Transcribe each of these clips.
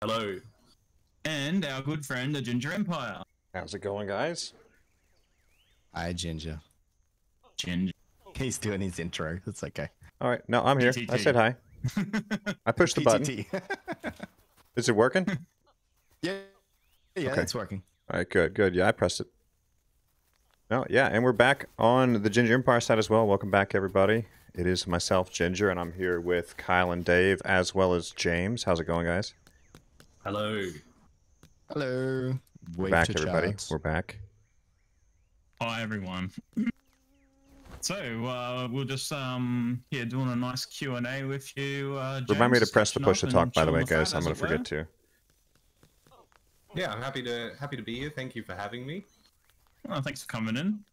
Hello. And our good friend, the Ginger Empire. How's it going, guys? Hi, Ginger. Ginger. He's doing his intro. It's okay. All right. No, I'm here. PTT. I said hi. I pushed the button. Is it working? Yeah, okay. It's working. All right, good, good. Yeah, I pressed it. No, yeah, and we're back on the Ginger Empire side as well. Welcome back, everybody. It is myself, Ginger, and I'm here with Kyle and Dave, as well as James. How's it going, guys? Hello. Hello. We're back, everybody. We're back. Hi, everyone. So, we'll just, yeah, doing a nice Q&A with you, James. Remind me to press the push to talk, by the way, guys. I'm going to forget to. Yeah, I'm happy to be here. Thank you for having me. Oh, thanks for coming in.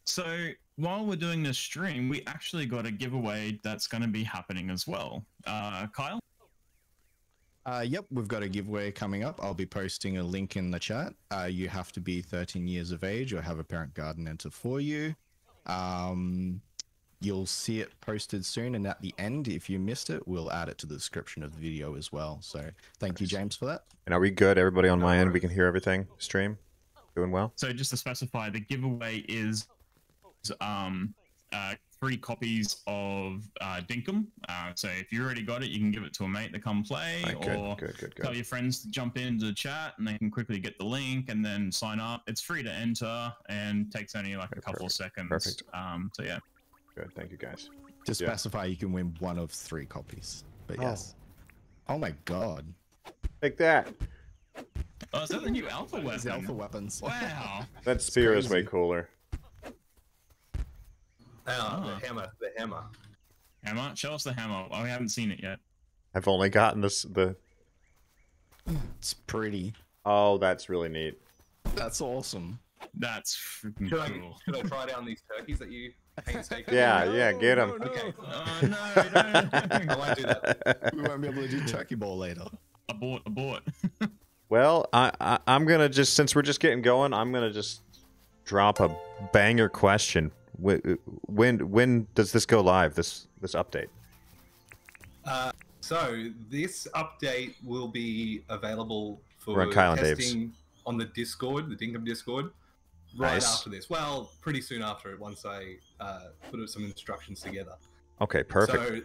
So while we're doing this stream, we actually got a giveaway that's going to be happening as well. Kyle? Yep, we've got a giveaway coming up. I'll be posting a link in the chat. You have to be 13 years of age or have a parent guardian enter for you. You'll see it posted soon, and at the end, if you missed it, we'll add it to the description of the video as well. So thank you, James, for that. And are we good? Everybody on my end, we can hear everything? Stream? Doing well? So just to specify, the giveaway is 3 copies of Dinkum. So if you already got it, you can give it to a mate to come play, or tell your friends to jump into the chat and they can quickly get the link and then sign up. It's free to enter and takes only like a couple of seconds. Perfect. So yeah. Good, thank you, guys. To specify, you can win 1 of 3 copies. But yes. Oh my god. Take that. Oh, is that the new alpha weapon? It's the alpha weapons. Wow. That spear is way cooler. The hammer. The hammer. Hammer? Show us the hammer. Oh, we haven't seen it yet. I've only gotten this. It's pretty. Oh, that's really neat. That's awesome. That's freaking cool. Should I try down these turkeys that you painstakingly? Yeah, get them. Okay. Oh, no, don't. I won't do that. We won't be able to do turkey ball later. Abort. Well, I'm gonna just, since we're just getting going, I'm gonna just drop a banger question. When does this go live? This update? So this update will be available for testing on the Discord, the Dinkum Discord, right after this. Well, pretty soon after it, once I put some instructions together. Okay, perfect. So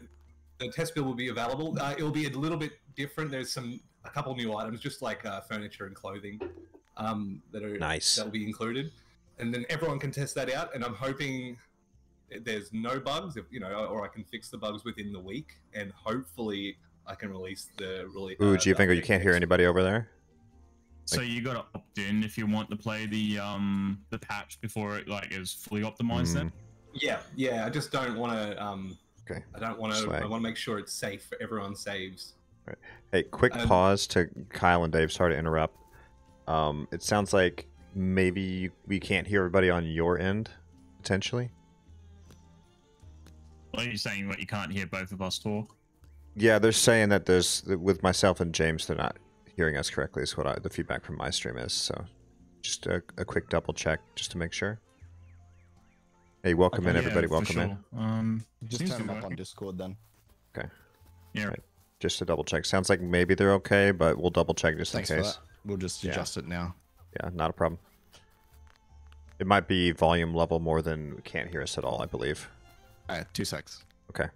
the test build will be available. It'll be a little bit different. There's a couple new items, just like furniture and clothing, that are that'll be included, and then everyone can test that out. And I'm hoping there's no bugs, or I can fix the bugs within the week, and hopefully I can release the release. Ooh, do you think you can't hear anybody over there? So you got to opt in if you want to play the patch before it is fully optimized. Then. Yeah. I just don't want to. Okay. I don't want to. I want to make sure it's safe for everyone. Saves. Right. Hey, quick pause to Kyle and Dave. Sorry to interrupt. It sounds like maybe we can't hear everybody on your end, potentially. Are you saying that you can't hear both of us talk? Yeah, they're saying that with myself and James, they're not hearing us correctly. Is what the feedback from my stream is. So, just a quick double check just to make sure. Hey, welcome in, everybody. Welcome in. Just turn them up on Discord then. Okay. Yeah. Right. Just to double check. Sounds like maybe they're okay, but we'll double check just in case. We'll just adjust it now. Yeah, not a problem. It might be volume level more than can't hear us at all, I believe. 2 secs. Okay.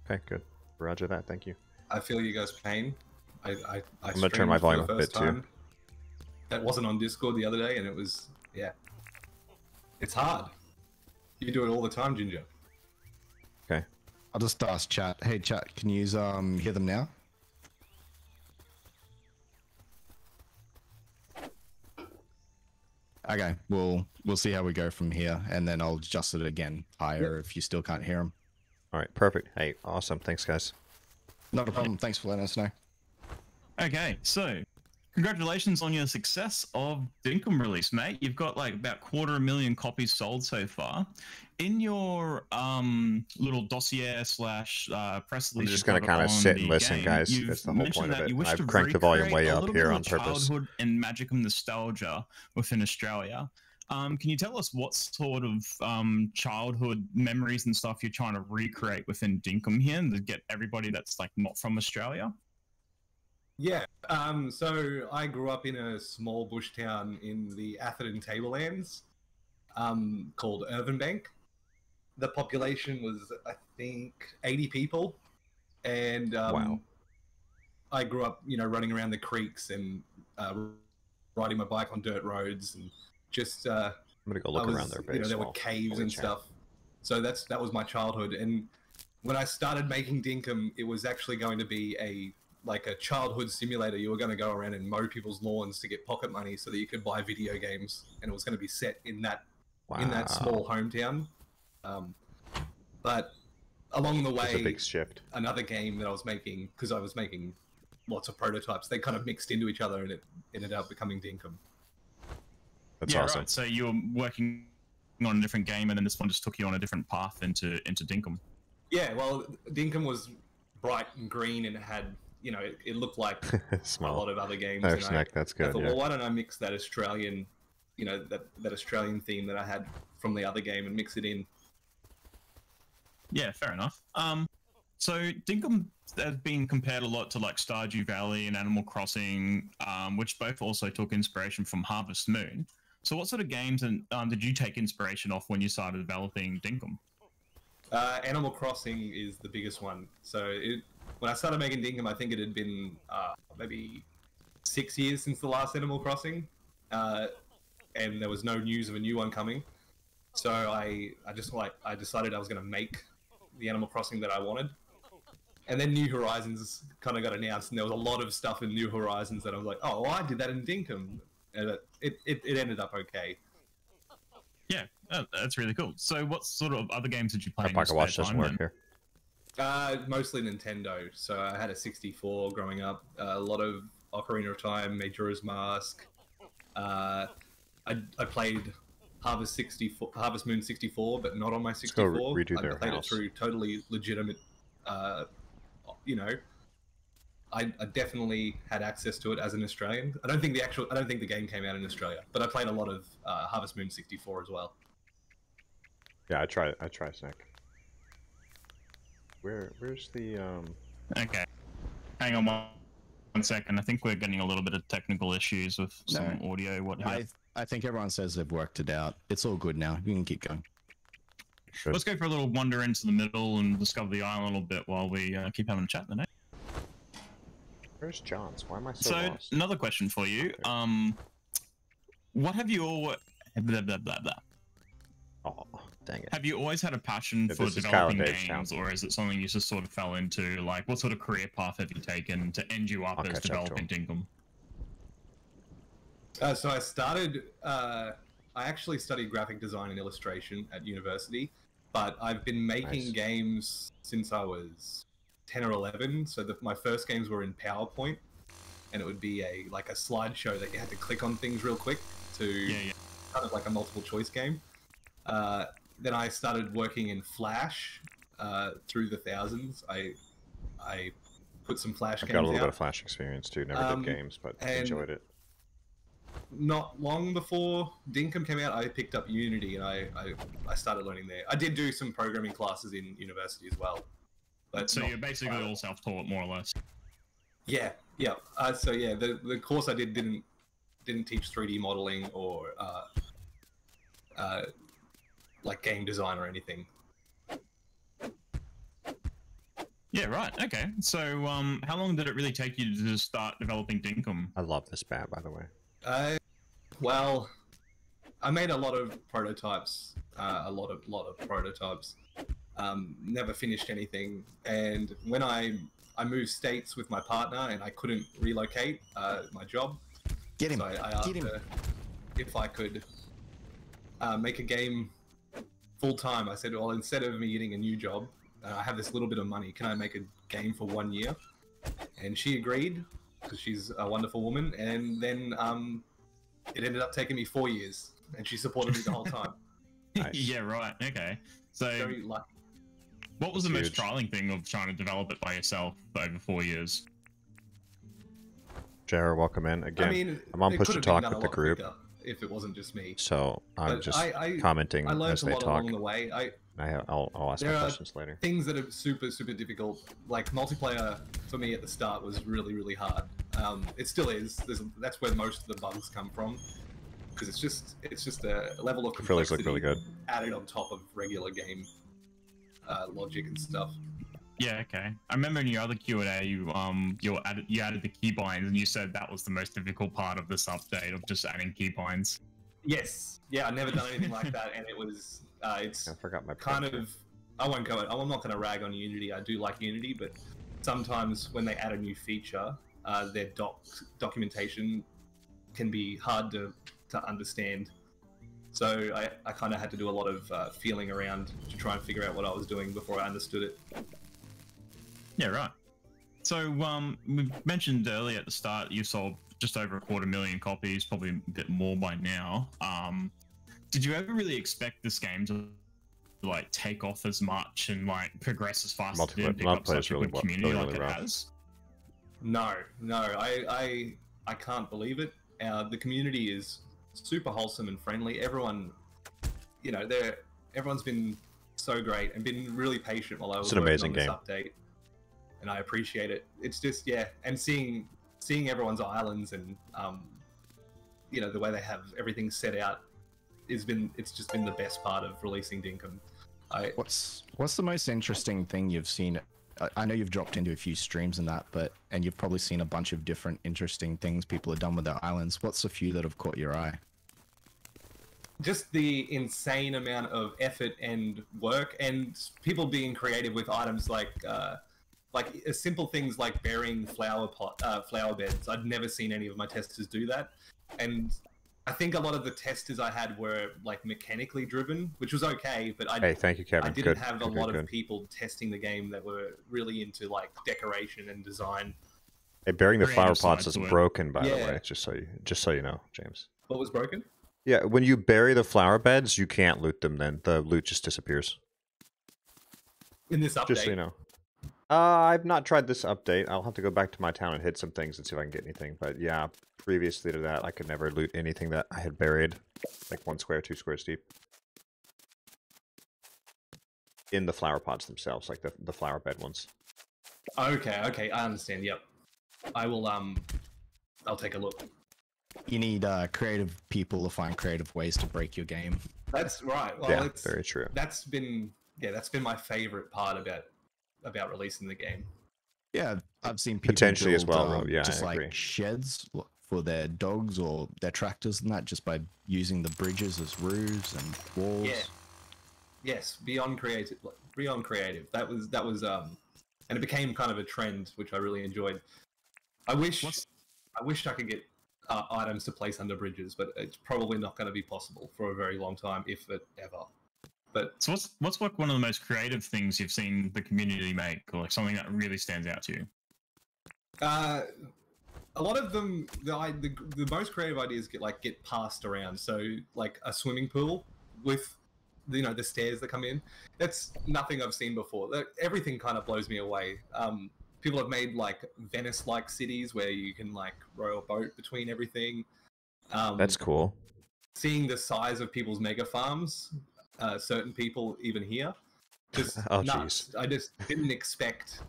Okay, good. Roger that. Thank you. I feel you guys' pain. I'm going to turn my volume up a bit too. That wasn't on Discord the other day, and it was, it's hard. You do it all the time, Ginger. Okay. I'll just ask chat. Hey, chat, can you hear them now? Okay, we'll see how we go from here, and then I'll adjust it again higher if you still can't hear them. All right, perfect. Hey, awesome. Thanks, guys. Not a problem. Thanks for letting us know. Okay, so congratulations on your success of Dinkum release, mate. You've got about 250,000 copies sold so far. In your little dossier / press release, I'm just going to kind of sit and listen, guys. That's the whole point of it. I've cranked the volume way up here on purpose. Childhood and Magicum nostalgia within Australia. Can you tell us what sort of childhood memories and stuff you're trying to recreate within Dinkum here, and to get everybody that's not from Australia? Yeah, So I grew up in a small bush town in the Atherton Tablelands, called Irvanbank. The population was, I think, 80 people, and wow. I grew up, running around the creeks and riding my bike on dirt roads, and just I'm gonna go look around there. There were caves and stuff. So that was my childhood. And when I started making Dinkum, it was actually going to be a childhood simulator. You were going to go around and mow people's lawns to get pocket money so that you could buy video games, and it was going to be set in that small hometown. But along the way, a big shift. Another game that I was making, because I was making lots of prototypes, they kind of mixed into each other, and it ended up becoming Dinkum. That's awesome. Right. So you were working on a different game, and then this one just took you on a different path into Dinkum. Yeah, well, Dinkum was bright and green, and it had, it looked like a lot of other games. That's good. I thought, well, why don't I mix that Australian, that Australian theme that I had from the other game and mix it in? Yeah, fair enough. So Dinkum has been compared a lot to like Stardew Valley and Animal Crossing, which both also took inspiration from Harvest Moon. So what sort of games did you take inspiration off when you started developing Dinkum? Animal Crossing is the biggest one. So when I started making Dinkum, I think it had been maybe 6 years since the last Animal Crossing, and there was no news of a new one coming. So I decided I was going to make the Animal Crossing that I wanted. And then New Horizons kind of got announced, and there was a lot of stuff in New Horizons that I was like, oh, well, I did that in Dinkum. And it ended up okay. Yeah, that's really cool. So what sort of other games did you play? Pocket Watch doesn't work here. Mostly Nintendo. So I had a 64 growing up. A lot of Ocarina of Time, Majora's Mask. I played Harvest Moon 64, but not on my 64. Let's go redo their I played house. it through totally legitimate. I definitely had access to it as an Australian. I don't think the game came out in Australia, but I played a lot of Harvest Moon 64 as well. Yeah, I try Snack. Where's the Okay, hang on one second. I think we're getting a little bit of technical issues with some audio. I think everyone says they've worked it out. It's all good now. You can keep going. Sure. Let's go for a little wander into the middle and discover the island a little bit while we keep having a chat in the next. Where's John's? Why am I so lost? Another question for you. What have you all... Blah, blah, blah, blah. Oh, dang it. Have you always had a passion for developing games, or is it something you just sort of fell into? Like, what sort of career path have you taken to end you up as developing Dinkum? So I started... I actually studied graphic design and illustration at university, but I've been making games since I was 10 or 11. So my first games were in PowerPoint, and it would be a slideshow that you had to click on things real quick to kind of like a multiple choice game. Then I started working in Flash through the thousands. I put some Flash games out. I've got a little bit of Flash experience too. Never did games, but enjoyed it. Not long before Dinkum came out, I picked up Unity, and I started learning there. I did do some programming classes in university as well. But so you're basically all self-taught, more or less. Yeah. So yeah, the course I did didn't teach 3D modeling or like game design or anything. Yeah, right. Okay. So how long did it really take you to start developing Dinkum? I love this bat, by the way. Well, I made a lot of prototypes, a lot of prototypes. Never finished anything, and when I moved states with my partner and I couldn't relocate my job, Get him. So I asked her if I could make a game full time. I said, well, instead of me getting a new job, I have this little bit of money. Can I make a game for 1 year? And she agreed, because she's a wonderful woman. And then it ended up taking me 4 years, and she supported me the whole time. Nice. Yeah, right. Okay. So very lucky. What was the most trialing thing of trying to develop it by yourself for over 4 years? Jared, welcome in again. I'm on push to talk with the group. If it wasn't just me, so I'm just commenting I learned as a they lot talk. along the way. I'll ask my questions later. Things that are super difficult. Like multiplayer for me at the start was really hard. It still is. That's where most of the bugs come from, because it's just a level of complexity look really good. Added on top of regular game logic and stuff. Yeah, okay. I remember in your other Q&A, you added the keybinds, and you said that was the most difficult part of this update of just adding keybinds. Yes. Yeah, I've never done anything like that, and it was it's I forgot my kind of. I'm not going to rag on Unity. I do like Unity, but sometimes when they add a new feature, their documentation can be hard to understand. So I kind of had to do a lot of feeling around to try and figure out what I was doing before I understood it. Yeah, right. So we mentioned earlier at the start you sold just over 250,000 copies, probably a bit more by now. Did you ever really expect this game to like take off as much and like progress as fast and pick up such a good community like it has? No, I can't believe it. The community is super wholesome and friendly. Everyone, everyone's been so great and been really patient while I was working on this update. And I appreciate it. It's just, and seeing everyone's islands and the way they have everything set out it's just been the best part of releasing Dinkum. What's the most interesting thing you've seen? I know you've dropped into a few streams and that, and you've probably seen a bunch of different interesting things people have done with their islands. What's a few that have caught your eye? Just the insane amount of effort and work, and people being creative with items like simple things like burying flower beds. I'd never seen any of my testers do that, and I think a lot of the testers I had were like mechanically driven, which was okay, but thank you, Kevin. I didn't have a lot of people testing the game that were really into like decoration and design. Hey, burying the flower pots is broken, by the way, just so you know, James. What was broken? Yeah, when you bury the flower beds, you can't loot them. Then the loot just disappears. In this update, just so you know. I've not tried this update. I'll have to go back to my town and hit some things and see if I can get anything. But yeah, previously to that, I could never loot anything that I had buried, like 1 square, 2 squares deep, in the flower pots themselves, like the flower bed ones. Okay, I understand. Yep, I will. I'll take a look. You need creative people to find creative ways to break your game. That's right. Well, yeah, very true. That's been my favorite part about releasing the game. Yeah, I've seen people potentially build, as well. Yeah, just like sheds for their dogs or their tractors and that, just by using the bridges as roofs and walls. Yeah. Yes, beyond creative. That was and it became kind of a trend, which I really enjoyed. I wish I could get items to place under bridges, but it's probably not going to be possible for a very long time, if it ever. But so what's like one of the most creative things you've seen the community make, or like something that really stands out to you? A lot of them, the most creative ideas get passed around. So like a swimming pool with the stairs that come in. That's nothing I've seen before. Everything kind of blows me away. People have made like Venice-like cities where you can like row a boat between everything. That's cool. Seeing the size of people's mega farms. Certain people even here, just nuts. I just didn't expect.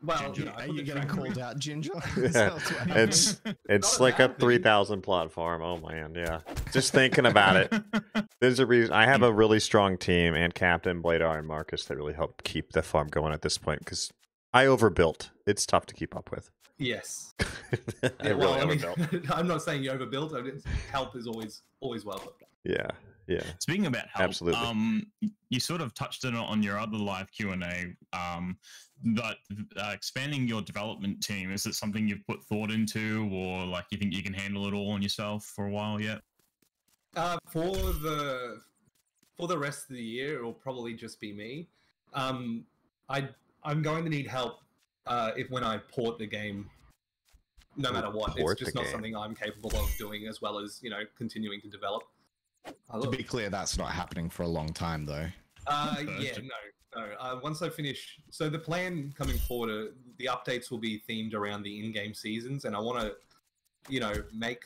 Well, Ginger, are you getting called out, Ginger? it's like a 3,000 plot farm. Oh man, yeah. Just thinking about it. There's a reason. I have a really strong team, and Captain, Bladar, and Marcus that really help keep the farm going at this point, because I overbuilt. It's tough to keep up with. Yes. Overbuilt. I'm not saying you overbuilt. Help is always welcome. Yeah. Yeah. Speaking about help, absolutely. You sort of touched on your other live Q&A, but expanding your development team, is it something you've put thought into, or like you think you can handle it all on yourself for a while yet? For the rest of the year, it'll probably just be me. I'm going to need help when I port the game. No matter what, it's just not something I'm capable of doing, as well as continuing to develop. To be clear, that's not happening for a long time, though. Yeah, no. Once I finish, so the plan coming forward, the updates will be themed around the in-game seasons, and I want to, make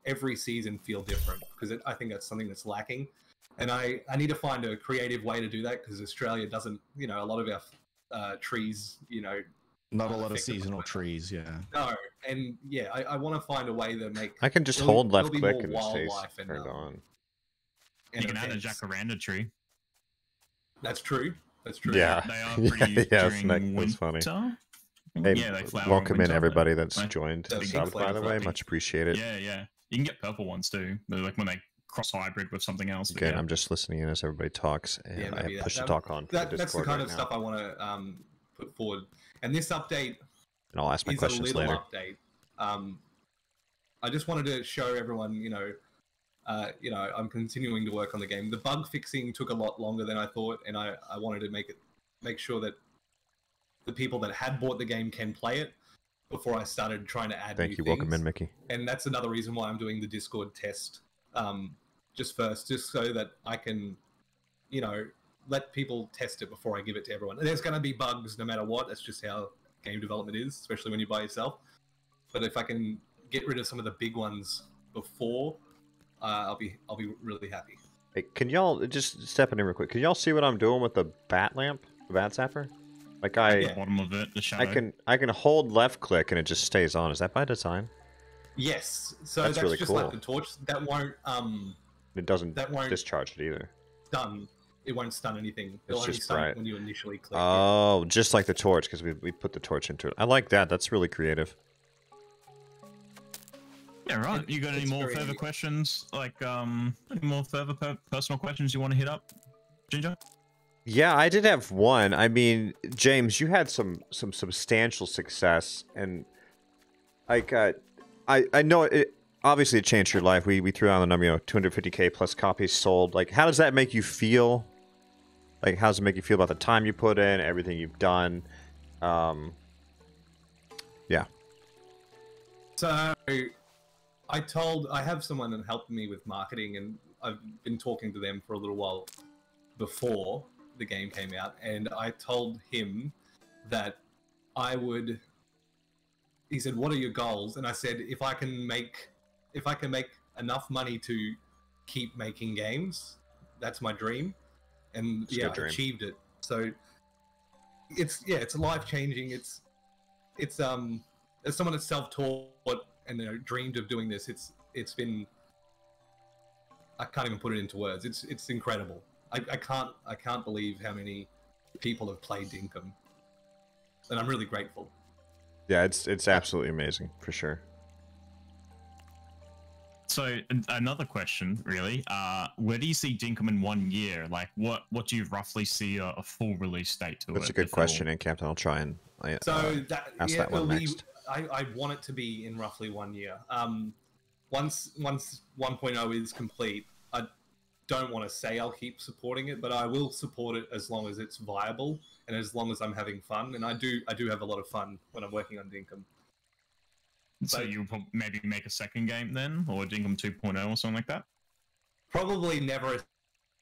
every season feel different, because I think that's something that's lacking. And I need to find a creative way to do that, because Australia doesn't, you know, a lot of our trees, you know, not a lot of seasonal trees, yeah. No, and yeah, I want to find a way to make. I can just hold left click and it stays turned on. You can add a jacaranda tree. That's true. That's true. Yeah, they are pretty during that's funny. Hey, yeah, they flower welcome in everybody but, that's joined the sub, by the way. Much appreciated. Yeah, yeah. You can get purple ones too, like when they cross hybrid with something else. Again, I'm just listening in as everybody talks, and I have push to talk on. That's the kind of stuff I want to put forward. And this update, and I'll ask my questions later. Update. I just wanted to show everyone, you know, I'm continuing to work on the game. The bug fixing took a lot longer than I thought, and I wanted to make sure that the people that had bought the game can play it before I started trying to add new things. Welcome in, Mickey. And that's another reason why I'm doing the Discord test just so that I can, you know, let people test it before I give it to everyone. And there's going to be bugs no matter what. That's just how game development is, especially when you're by yourself. But if I can get rid of some of the big ones before, I'll be really happy. Hey, can y'all just step in real quick? Can y'all see what I'm doing with the bat lamp, the bat zapper? Like bottom of it, the shadow. I can hold left click and it just stays on. Is that by design? Yes. So that's really just cool. Like the torch. That won't it doesn't discharge it either. Stun. It won't stun anything. It'll only just stun when you initially click. Oh, just like the torch, because we put the torch into it. I like that. That's really creative. Yeah, right. You got any more further questions? Like any more further personal questions you want to hit up, Ginger? Yeah, I did have one. I mean, James, you had some substantial success, and like I know it obviously it changed your life. We threw out the number, 250K plus copies sold. Like, how does that make you feel? Like, how does it make you feel about the time you put in, everything you've done? Yeah. So I have someone that helped me with marketing, and I've been talking to them for a little while before the game came out, and I told him that he said, "What are your goals?" And I said, if I can make enough money to keep making games, that's my dream. And I achieved it. So it's life-changing. It's as someone that's self-taught and dreamed of doing this, it's been, I can't even put it into words. It's incredible. I can't believe how many people have played Dinkum, and I'm really grateful. Yeah, it's absolutely amazing for sure. So another question, really, where do you see Dinkum in 1 year? Like, what do you roughly see a full release date to it? That's a good question, and Captain, I'll try and ask that one next. I want it to be in roughly 1 year. Once 1.0 is complete, I don't want to say I'll keep supporting it, but I will support it as long as it's viable and as long as I'm having fun. And I do have a lot of fun when I'm working on Dinkum. So you'll maybe make a second game then, or Dinkum 2.0 or something like that? Probably never a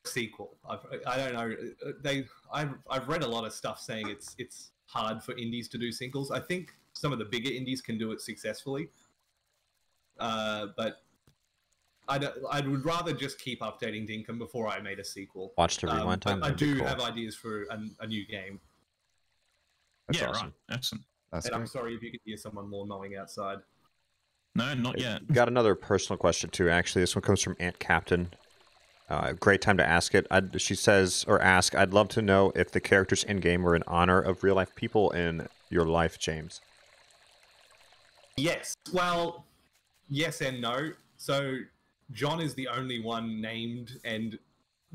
sequel. I don't know. I've read a lot of stuff saying it's hard for indies to do singles. I think some of the bigger indies can do it successfully. But I would rather just keep updating Dinkum before I made a sequel. Watch the rewind time. I do have ideas for a new game. That's awesome. Right. Excellent. And I'm sorry if you could hear someone more mowing outside. No, not yet. Got another personal question too. Actually, this one comes from Aunt Captain. Great time to ask it. She says, or ask, I'd love to know if the characters in game were in honor of real life people in your life, James. Yes. Well, yes and no. So John is the only one named and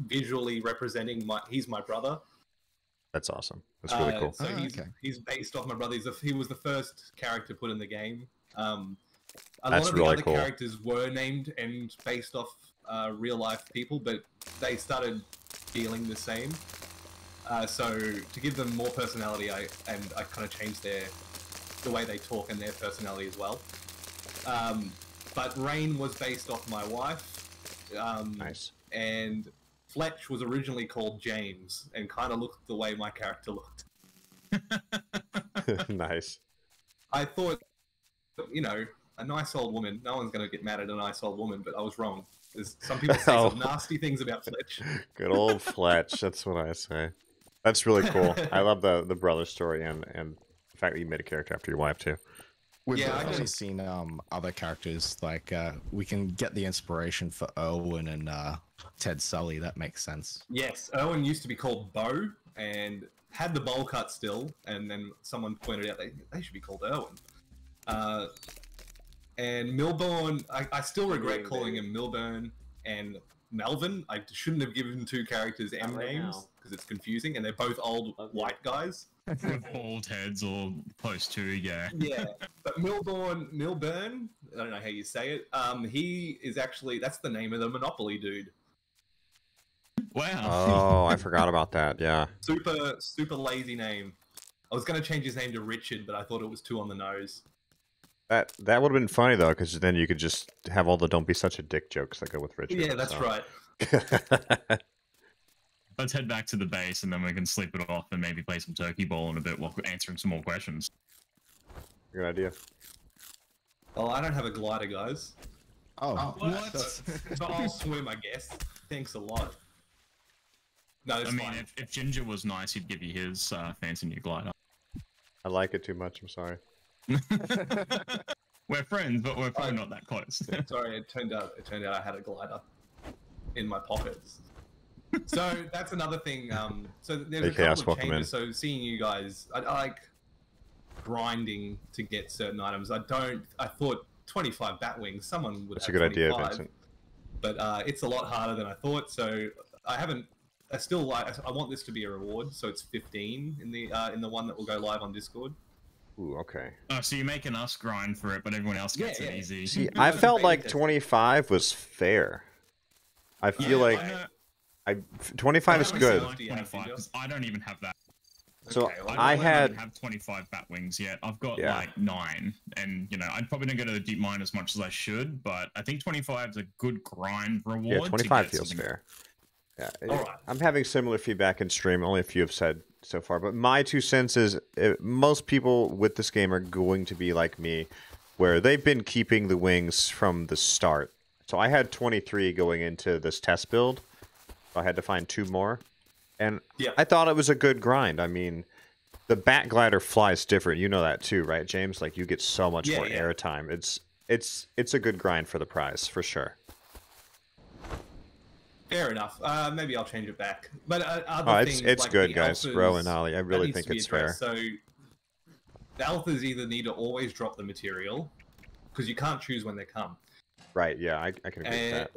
visually representing he's my brother. That's awesome. That's really cool. So he's based off my brother. He was the first character put in the game. A lot of the other characters were named and based off real life people, but they started feeling the same. So to give them more personality, I kind of changed the way they talk and their personality as well. But Rain was based off my wife. Nice. And Fletch was originally called James and kind of looked the way my character looked. Nice. I thought, a nice old woman. No one's going to get mad at a nice old woman, but I was wrong. There's some people say some nasty things about Fletch. Good old Fletch. That's what I say. That's really cool. I love the brother story and the fact that you made a character after your wife too. We've actually seen other characters, like we can get the inspiration for Erwin and Ted Sully. That makes sense. Yes, Erwin used to be called Bo and had the bowl cut still, and then someone pointed out they should be called Erwin. And Milburn, I still regret calling him Milburn and Melvin. I shouldn't have given two characters M names because it's confusing, and they're both old white guys. With bald heads or close to, yeah. Yeah, but Milburn, I don't know how you say it. He is actually, that's the name of the Monopoly dude. Wow. Oh, I forgot about that, yeah. Super lazy name. I was going to change his name to Richard, but I thought it was too on the nose. That would have been funny, though, because then you could just have all the don't be such a dick jokes that go with Richard. Yeah, that's right. Let's head back to the base, and then we can sleep it off and maybe play some turkey ball in a bit while answering some more questions. Good idea. Oh, I don't have a glider, guys. Oh, what? So I'll swim, I guess. Thanks a lot. No, I mean, if Ginger was nice, he'd give you his fancy new glider. I like it too much, I'm sorry. We're friends, but we're probably not that close. Sorry, it turned out I had a glider in my pockets. So that's another thing. So there's a couple of changes. So seeing you guys, I like grinding to get certain items. I thought 25 Batwings, someone would. That's a good idea, Vincent. But it's a lot harder than I thought. So I want this to be a reward. So it's 15 in the one that will go live on Discord. Ooh, okay. Oh, so you're making us grind for it, but everyone else gets it easy. See, I felt like 25 was fair. I feel like 25 is good. 25, because I don't even have that. So okay, well, I don't have 25 Batwings yet. I've got like 9, and I probably don't go to the deep mine as much as I should, but I think 25 is a good grind reward. Yeah, 25 feels fair. Yeah, I'm having similar feedback in stream. Only a few have said so far, but my 2 cents is most people with this game are going to be like me, where they've been keeping the wings from the start. So I had 23 going into this test build. So I had to find 2 more, and I thought it was a good grind. I mean, the Bat Glider flies different. You know that too, right, James? Like you get so much more airtime. It's a good grind for the prize for sure. Fair enough. Maybe I'll change it back. But it's like good, guys. Ro and Ollie, I really think it's fair. So the alphas either need to always drop the material because you can't choose when they come. Right. Yeah, I can agree with that.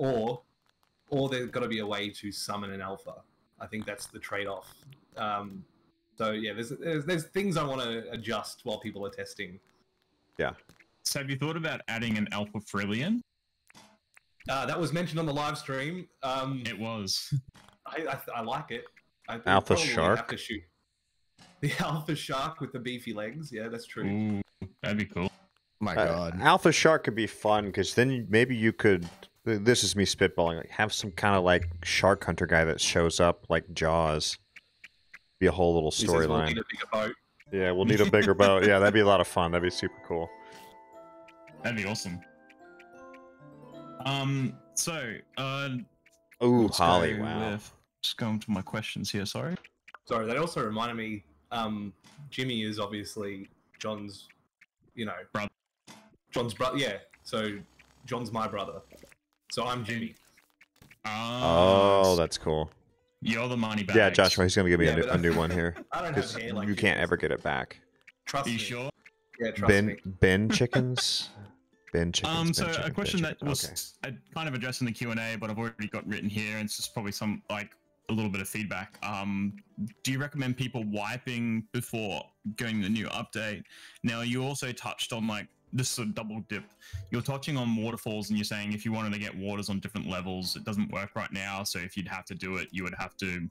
Or there's got to be a way to summon an alpha. I think that's the trade-off. So yeah, there's things I want to adjust while people are testing. Yeah. So have you thought about adding an alpha Frillian? That was mentioned on the live stream. It was. I like it. Alpha Shark? Have to shoot. The Alpha Shark with the beefy legs. Yeah, that's true. Ooh, that'd be cool. My God. Alpha Shark could be fun because then maybe you could. This is me spitballing. Like have some kind of like shark hunter guy that shows up like Jaws. Be a whole little storyline. We'll need a bigger boat. Yeah, we'll need a bigger boat. Yeah, that'd be a lot of fun. That'd be super cool. That'd be awesome. Ooh, Holly, wow. Just going to my questions here, sorry. Sorry, that also reminded me, Jimmy is obviously John's, brother. John's brother, yeah. So, John's my brother. So, I'm Jimmy. Oh, that's cool. You're the money bags. Yeah, Joshua, he's going to give me a new one here. I don't have hair like you can't ever get it back. Trust me. Are you sure? Yeah, trust me. Ben chickens? So a question that was kind of addressed in the Q&A, but I've already got written here, and it's just probably a little bit of feedback. Do you recommend people wiping before going the new update? Now, you also touched on this sort of double dip. You're touching on waterfalls, and you're saying if you wanted to get waters on different levels, it doesn't work right now. So if you'd have to do it, you would have to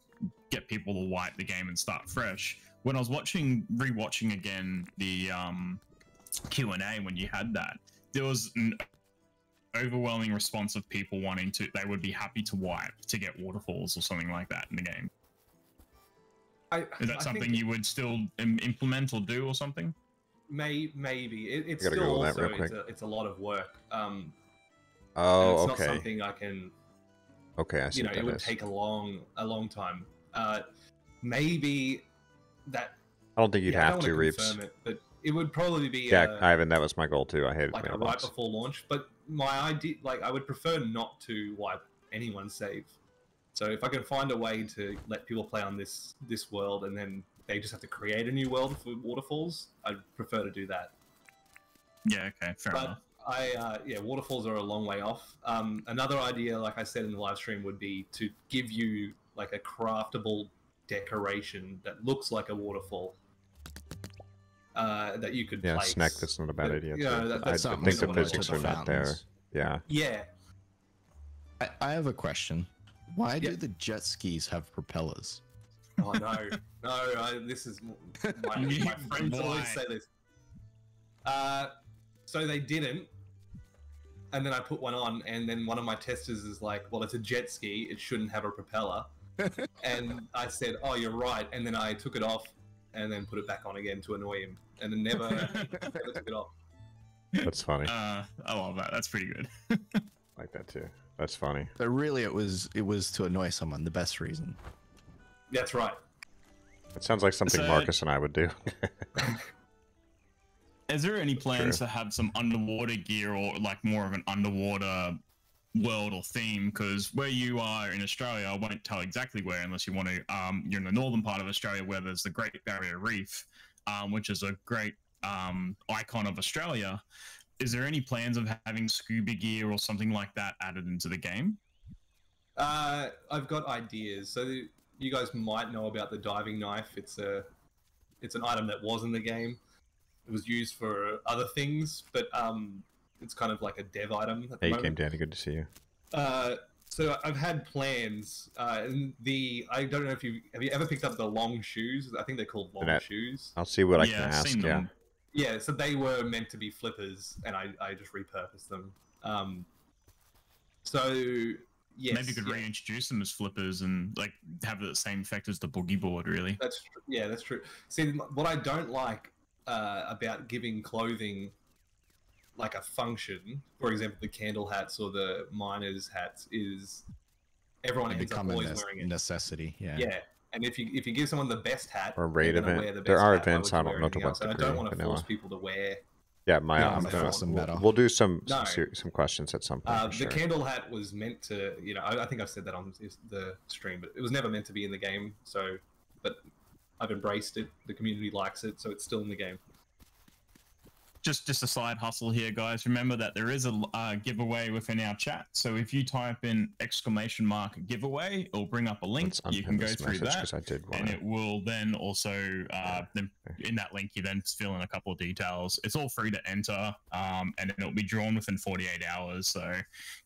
get people to wipe the game and start fresh. When I was rewatching again the Q&A when you had that, there was an overwhelming response of people they would be happy to wipe to get waterfalls or something like that in the game. Is that something you would still implement or do or something? maybe it's still also it's a lot of work. Oh, it's okay. not something I can. Okay, I see. It would take a long time. Maybe that. I don't think you'd have to, Reeves. But it would probably be. Yeah, Ivan, that was my goal too. I hated like right before launch. But my idea, I would prefer not to wipe anyone's save. So if I can find a way to let people play on this world, and then they just have to create a new world for waterfalls, I'd prefer to do that. Yeah. Okay. Fair enough. Waterfalls are a long way off. Another idea, like I said in the live stream, would be to give you like a craftable decoration that looks like a waterfall that you could place. Snack, that's not a bad idea. I think the physics are not there. Yeah. Yeah. I have a question. Why do the jet skis have propellers? Oh no, this is my friends always say this. So they didn't, and then I put one on, and then one of my testers is like, "Well, it's a jet ski; it shouldn't have a propeller." And I said, "Oh, you're right." And then I took it off, and then put it back on again to annoy him, and then never took it off. That's funny. I love that. That's pretty good. Like that too. That's funny. But really, it was to annoy someone. The best reason. That's right. It sounds like something Marcus and I would do. Is there any plans to have some underwater gear, or like more of an underwater world or theme? Because where you are in Australia, I won't tell exactly where unless you want to. You're in the northern part of Australia where there's the Great Barrier Reef, which is a great icon of Australia. Is there any plans of having scuba gear or something like that added into the game? I've got ideas. So you guys might know about the diving knife. It's an item that was in the game. It was used for other things, but it's kind of like a dev item at the moment. Hey, you came, Danny. Good to see you. So I've had plans. I don't know if have you ever picked up the long shoes? I think they're called long shoes. I'll see what I can ask. Yeah. Yeah, so they were meant to be flippers, and I just repurposed them. So yes, maybe you could reintroduce them as flippers and like have the same effect as the boogie board. Really, that's true. See, what I don't like about giving clothing like a function, for example, the candle hats or the miners hats, is everyone ends up always wearing it. Necessity, yeah. Yeah. And if you give someone the best hat, or a raid event, there are events. I don't know about the I don't want to force people to wear. Yeah, we'll do some questions at some point. The candle hat was meant to, I think I've said that on the stream, but it was never meant to be in the game. So, but I've embraced it. The community likes it, so it's still in the game. Just a side hustle here, guys. Remember that there is a giveaway within our chat. So if you type in !giveaway, it'll bring up a link. You can go through that, and it will then also in that link you then fill in a couple of details. It's all free to enter, and then it'll be drawn within 48 hours. So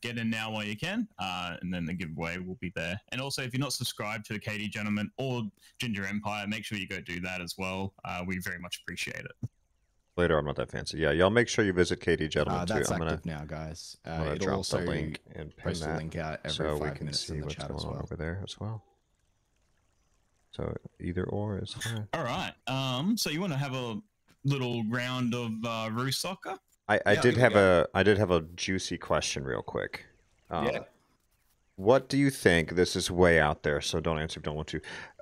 get in now while you can, and then the giveaway will be there. And also, if you're not subscribed to the KD Gentleman or Ginger Empire, make sure you go do that as well. We very much appreciate it. Later, I'm not that fancy. Yeah, y'all make sure you visit KD Gentleman too. That's active now, guys. It'll drop also the link and pin post the link out every so 5 we can minutes see in the what's chat going as on well. over there as well. So either or is fine. All right. So you want to have a little round of Roost Soccer? I did have a juicy question real quick. What do you think? This is way out there, so don't answer if you don't want to.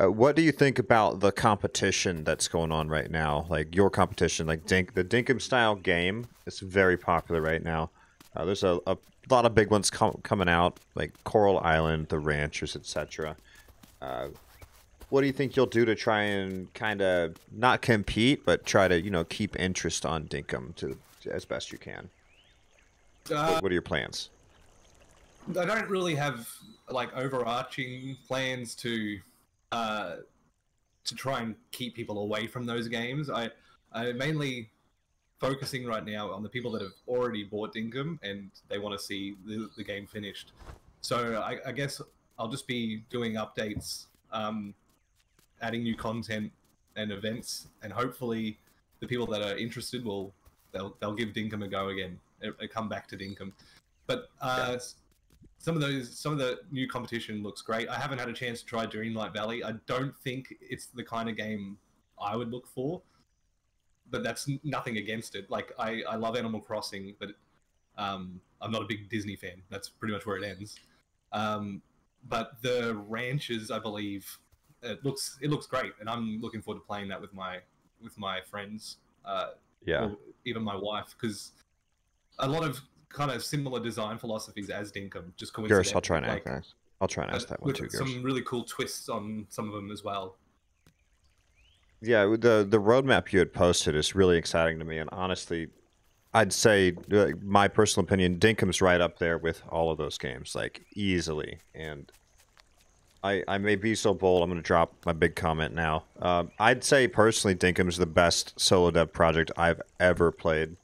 What do you think about the competition that's going on right now? Like your competition, like the Dinkum style game is very popular right now. There's a lot of big ones coming out, like Coral Island, the Ranchers, etc. What do you think you'll do to try and kind of not compete, but try to keep interest on Dinkum as best you can? What are your plans? I don't really have like overarching plans to try and keep people away from those games. I'm mainly focusing right now on the people that have already bought Dinkum and they want to see the game finished. So I guess I'll just be doing updates, adding new content and events, and hopefully the people that are interested they'll give Dinkum a go again. Come back to Dinkum, but. Some of the new competition looks great. I haven't had a chance to try Dreamlight Valley. I don't think it's the kind of game I would look for. but that's nothing against it. Like I love Animal Crossing, but I'm not a big Disney fan. That's pretty much where it ends. But the ranches, I believe, it looks great, and I'm looking forward to playing that with my friends. Yeah, or even my wife, because a lot of kind of similar design philosophies as Dinkum. Just coincidentally. I'll try and ask that one with too. Some really cool twists on some of them as well. Yeah, the roadmap you had posted is really exciting to me, and honestly, I'd say my personal opinion, Dinkum's right up there with all of those games, like easily. And I may be so bold, I'm going to drop my big comment now. I'd say personally, Dinkum's the best solo dev project I've ever played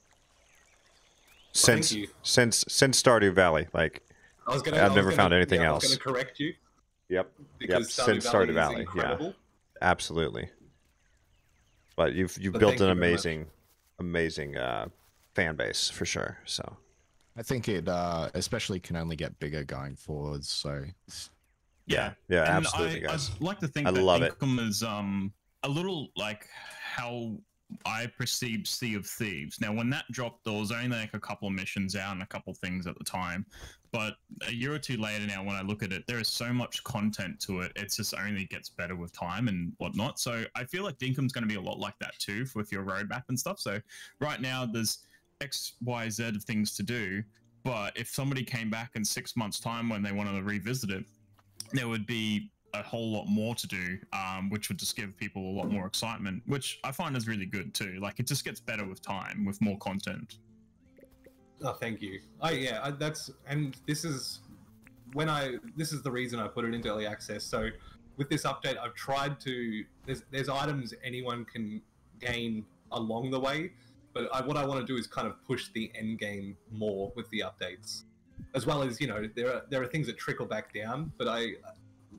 since Stardew Valley. Like, I've never found anything else. I was going to correct you. Yep. Since Stardew Valley. Yeah, absolutely. But you've built an amazing fan base for sure. So I think it especially can only get bigger going forwards. So yeah, and absolutely, guys. I like to think that Dinkum is a little like how I perceived Sea of Thieves. Now, when that dropped, there was only like a couple of missions out and a couple of things at the time. But a year or two later now, when I look at it, there is so much content to it. It just only gets better with time and whatnot. So I feel like Dinkum's going to be a lot like that too with your roadmap and stuff. So right now, there's X, Y, Z of things to do. But if somebody came back in 6 months' time when they wanted to revisit it, there would be a whole lot more to do, which would just give people a lot more excitement, which I find is really good too. Like, it just gets better with time, with more content. Oh, thank you. Oh, yeah, this is the reason I put it into early access. So with this update, I've tried to, there's items anyone can gain along the way, but what I want to do is kind of push the end game more with the updates, as well as, you know, there are things that trickle back down, but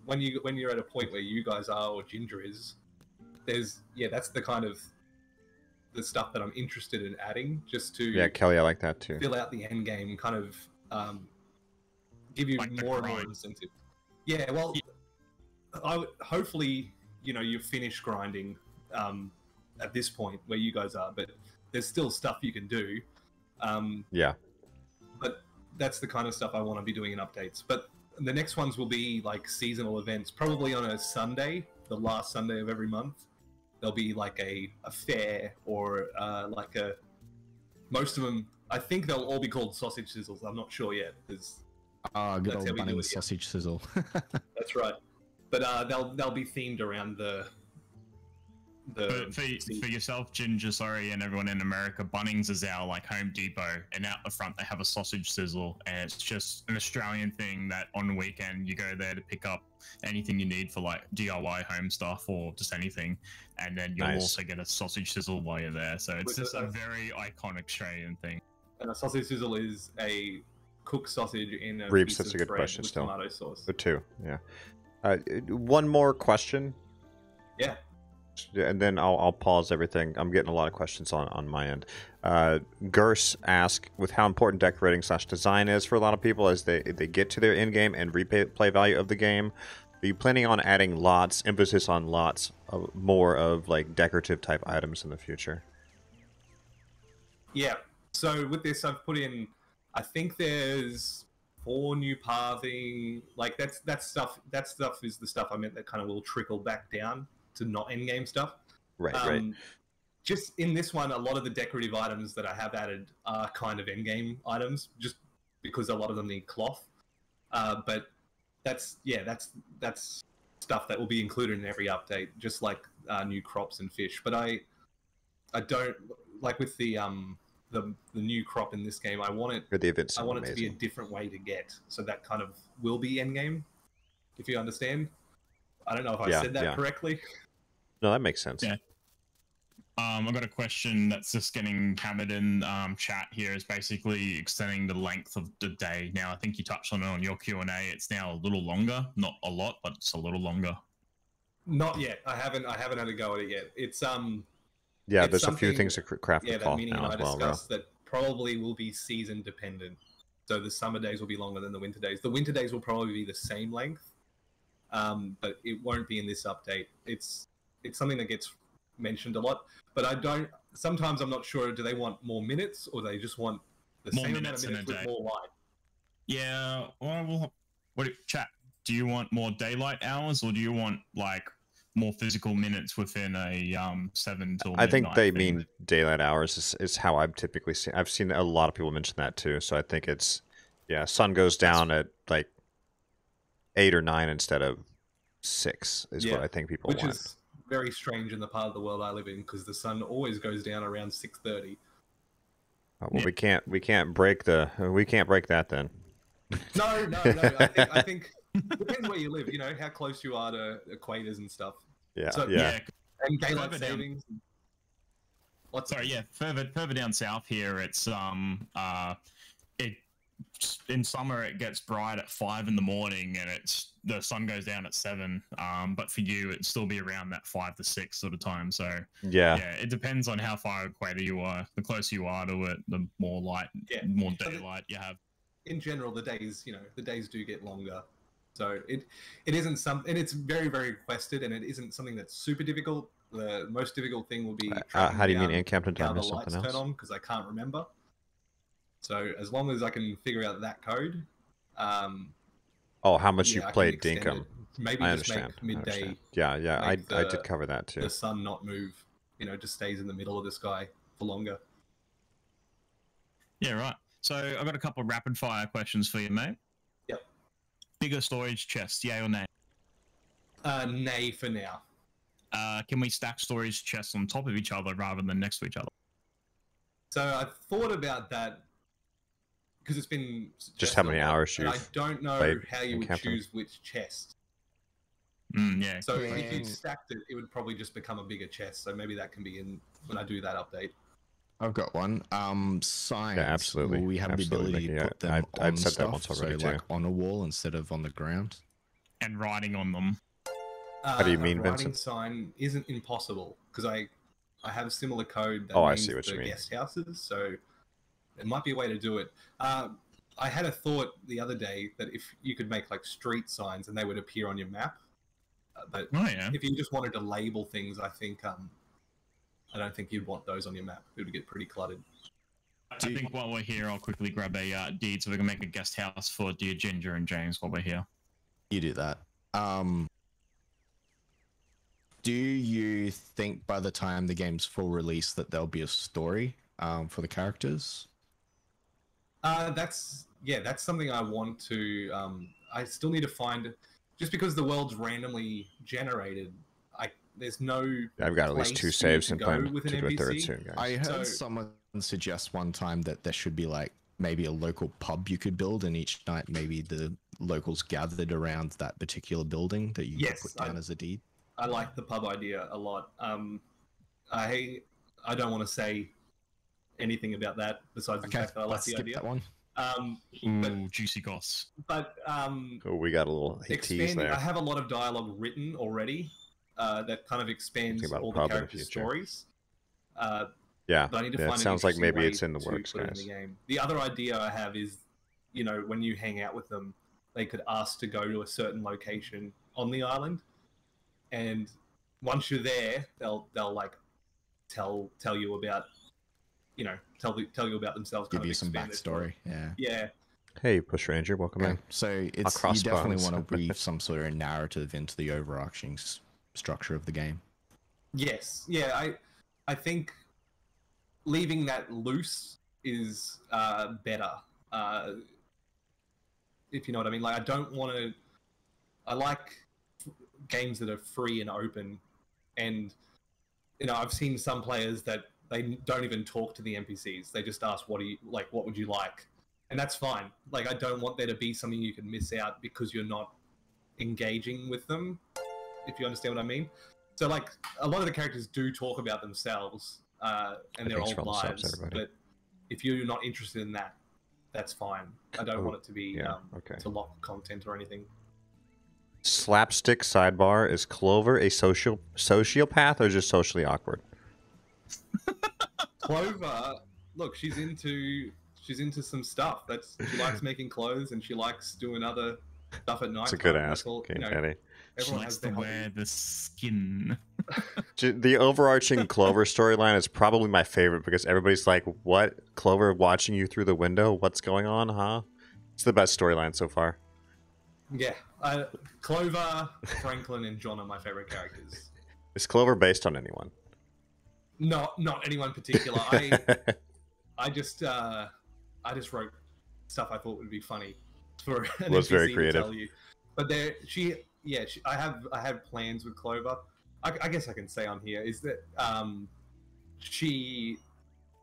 when you're at a point where you guys are, or Ginger is, that's the kind of the stuff that I'm interested in adding, just to Kelly, I like that too. Fill out the end game, kind of give you like more and more incentive. Yeah, well, hopefully, you know, you've finished grinding at this point where you guys are, but there's still stuff you can do. But that's the kind of stuff I want to be doing in updates. But the next ones will be like seasonal events, probably on a Sunday, the last Sunday of every month. There'll be like a fair, or like most of them, I think they'll all be called sausage sizzles. I'm not sure yet. Good old Bunnings sausage sizzle. That's right. But they'll be themed around the for yourself, Ginger, and everyone in America, Bunnings is our like Home Depot, and out the front they have a sausage sizzle, and it's just an Australian thing that on the weekend you go there to pick up anything you need for like DIY home stuff or just anything, and then you'll also get a sausage sizzle while you're there. So it's just a very iconic Australian thing. And a sausage sizzle is a cooked sausage in a Reeves, that's a good question still. Tomato sauce. The two, yeah. One more question. Yeah. And then I'll pause everything. I'm getting a lot of questions on my end. Gers asked, with how important decorating / design is for a lot of people as they get to their end game and replay value of the game, are you planning on adding emphasis on more of like decorative type items in the future? Yeah. So with this, I've put in, I think there's 4 new pathing. Like that stuff is the stuff I meant that kind of will trickle back down to not end-game stuff. Right. Just in this one, a lot of the decorative items that I have added are kind of end-game items, just because a lot of them need cloth. But that's stuff that will be included in every update, just like new crops and fish. But I don't like with the new crop in this game. I want it to be a different way to get, so that kind of will be end-game, if you understand. I don't know if I said that correctly. No, that makes sense. Yeah. I've got a question that's just getting hammered in chat here. Is basically extending the length of the day. Now, I think you touched on it on your Q&A. It's now a little longer. Not a lot, but it's a little longer. Not yet. I haven't had a go at it yet. It's there's a few things to craft the cloth meeting now and as I discussed that probably will be season dependent. So the summer days will be longer than the winter days. The winter days will probably be the same length. But it won't be in this update. It's something that gets mentioned a lot, but I don't sometimes I'm not sure. Do they want more minutes, or they just want the same amount of minutes with more light? Yeah. Well, chat? Do you want more daylight hours, or do you want like more physical minutes within a 7 till midnight? I think they mean daylight hours is how I've typically seen. I've seen a lot of people mention that too. So I think it's sun goes down at like 8 or 9 instead of 6 is what I think people want. Which is very strange in the part of the world I live in, because the sun always goes down around 6:30. Well, we can't break that then. No. I think depends where you live. You know how close you are to equators and stuff. Yeah. And daylight savings. Further down south here, it's in summer it gets bright at 5 in the morning, and the sun goes down at 7. But for you, it'd still be around that 5 to 6 sort of time. So it depends on how far equator you are. The closer you are to it, the more light, more daylight you have. In general, the days do get longer. So it isn't and it's very, very requested, and it isn't something that's super difficult. The most difficult thing will be how do you mean Captain how the lights turn on, because I can't remember. So as long as I can figure out that code. How much you played Dinkum? Maybe I just understand. make midday. I did cover that too. The sun not move. Just stays in the middle of the sky for longer. Yeah, right. So I've got a couple of rapid fire questions for you, mate. Yep. Bigger storage chests, yay or nay? Nay for now. Can we stack storage chests on top of each other rather than next to each other? So I've thought about that, because it's been just how many hours you. I don't know how you would choose which chest. So if you stacked it, it would probably just become a bigger chest. So maybe that can be in when I do that update. I've got one. Signs. Yeah, absolutely. Will we have the ability to put them on said stuff, that once already too. Like on a wall instead of on the ground? And writing on them. How do you mean, a writing Vincent? sign isn't impossible, because I have similar code that I means see what you the mean. guest houses, so it might be a way to do it. I had a thought the other day that if you could make like street signs and they would appear on your map, but if you just wanted to label things, I don't think you'd want those on your map. It would get pretty cluttered. I think while we're here, I'll quickly grab a deed so we can make a guest house for Dear Ginger and James while we're here. You do that. Do you think by the time the game's full release that there'll be a story for the characters? That's something I want to. I still need to find, just because the world's randomly generated. There's no. I've got at least 2 saves and plan to do a third NPC. soon, guys. I heard someone suggest one time that there should be like maybe a local pub you could build, and each night maybe the locals gathered around that particular building that you could put down as a deed. I like the pub idea a lot. I don't want to say anything about that besides the fact that I like the idea. That one. Juicy goss. But we got a little tease there. I have a lot of dialogue written already that kind of expands all the characters' stories. But I need to find it sounds like maybe it's in the works, guys. In the game. The other idea I have is, when you hang out with them, they could ask to go to a certain location on the island, and once you're there, they'll like tell you about, tell you about themselves. Give you some backstory. Yeah. Hey, Push Ranger, welcome in. So you definitely want to weave some sort of narrative into the overarching structure of the game. Yes. Yeah. I think leaving that loose is better. If you know what I mean. Like, I don't want to. I like games that are free and open, and I've seen some players that they don't even talk to the NPCs. They just ask, what would you like? And that's fine. Like, I don't want there to be something you can miss out because you're not engaging with them, if you understand what I mean. So, like, a lot of the characters do talk about themselves and their old lives, but if you're not interested in that, that's fine. I don't want it to be to lock content or anything. Slapstick sidebar: is Clover a sociopath or just socially awkward? Clover, look, she's into some stuff. She likes making clothes and she likes doing other stuff at night. It's a good ask, Kenny. She likes to wear the skin. The overarching Clover storyline is probably my favorite because everybody's like, "What? Clover watching you through the window? What's going on? Huh?" It's the best storyline so far. Yeah, Clover, Franklin, and John are my favorite characters. Is Clover based on anyone? No, not anyone particular. I just wrote stuff I thought would be funny for an was NPC very to creative. tell you. But I have plans with Clover. I guess I can say on here is that she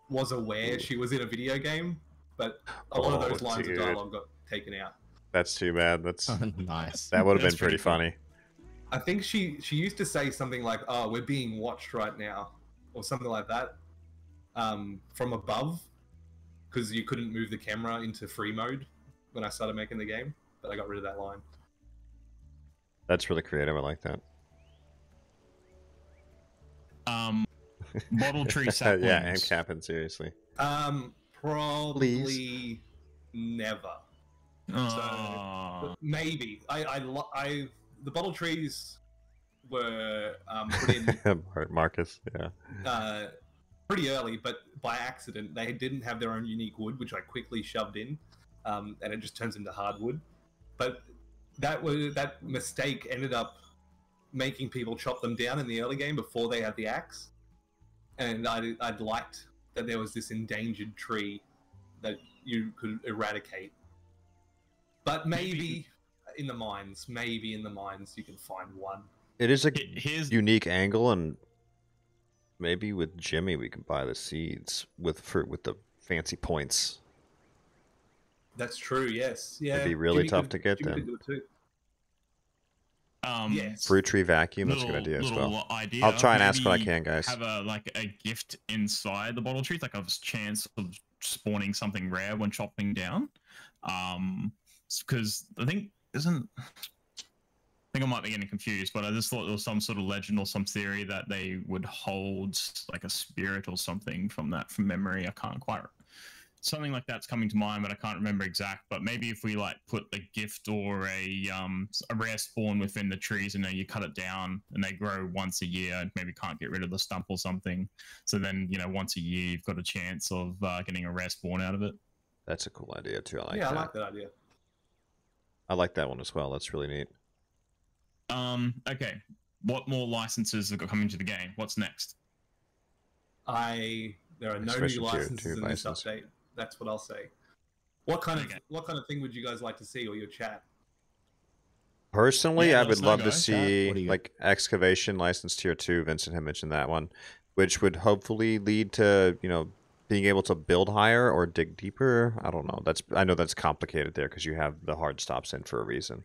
was aware she was in a video game, but a lot of those lines of dialogue got taken out. That's too bad. That's nice. That would have been pretty funny. I think she used to say something like, "Oh, we're being watched right now," or something like that, from above, because you couldn't move the camera into free mode when I started making the game. But I got rid of that line. That's really creative. I like that. Bottle tree saplings. Yeah, and capping seriously. Probably Please. never. So maybe the bottle trees were put in Marcus, yeah. Pretty early, but by accident they didn't have their own unique wood, which I quickly shoved in, and it just turns into hardwood. But that mistake ended up making people chop them down in the early game before they had the axe, and I'd liked that there was this endangered tree that you could eradicate. But maybe in the mines you can find one. It is a unique angle, and maybe with Jimmy we can buy the seeds with fruit with the fancy points. That's true. Yes. Yeah. It'd be really tough to get them. Yes. Fruit tree vacuum. That's a good idea as well. Idea. I'll try and ask what I can, guys. Have a gift inside the bottle trees, like a chance of spawning something rare when chopping down. Because I think I might be getting confused, but I just thought there was some sort of legend or some theory that they would hold like a spirit or something from memory. I can't quite. Something like that's coming to mind, but I can't remember exact. But maybe if we like put a gift or a rare spawn within the trees, and then you cut it down and they grow once a year, and maybe can't get rid of the stump or something. So then once a year you've got a chance of getting a rare spawn out of it. That's a cool idea too. I like that idea. I like that one as well. That's really neat. Okay. What more licenses have got coming to the game? What's next? There are no new licenses in this update. That's what I'll say. What kind of thing would you guys like to see, or your chat? Personally, I would love to see like excavation license tier 2. Vincent had mentioned that one, which would hopefully lead to being able to build higher or dig deeper. I don't know. I know that's complicated there because you have the hard stops in for a reason.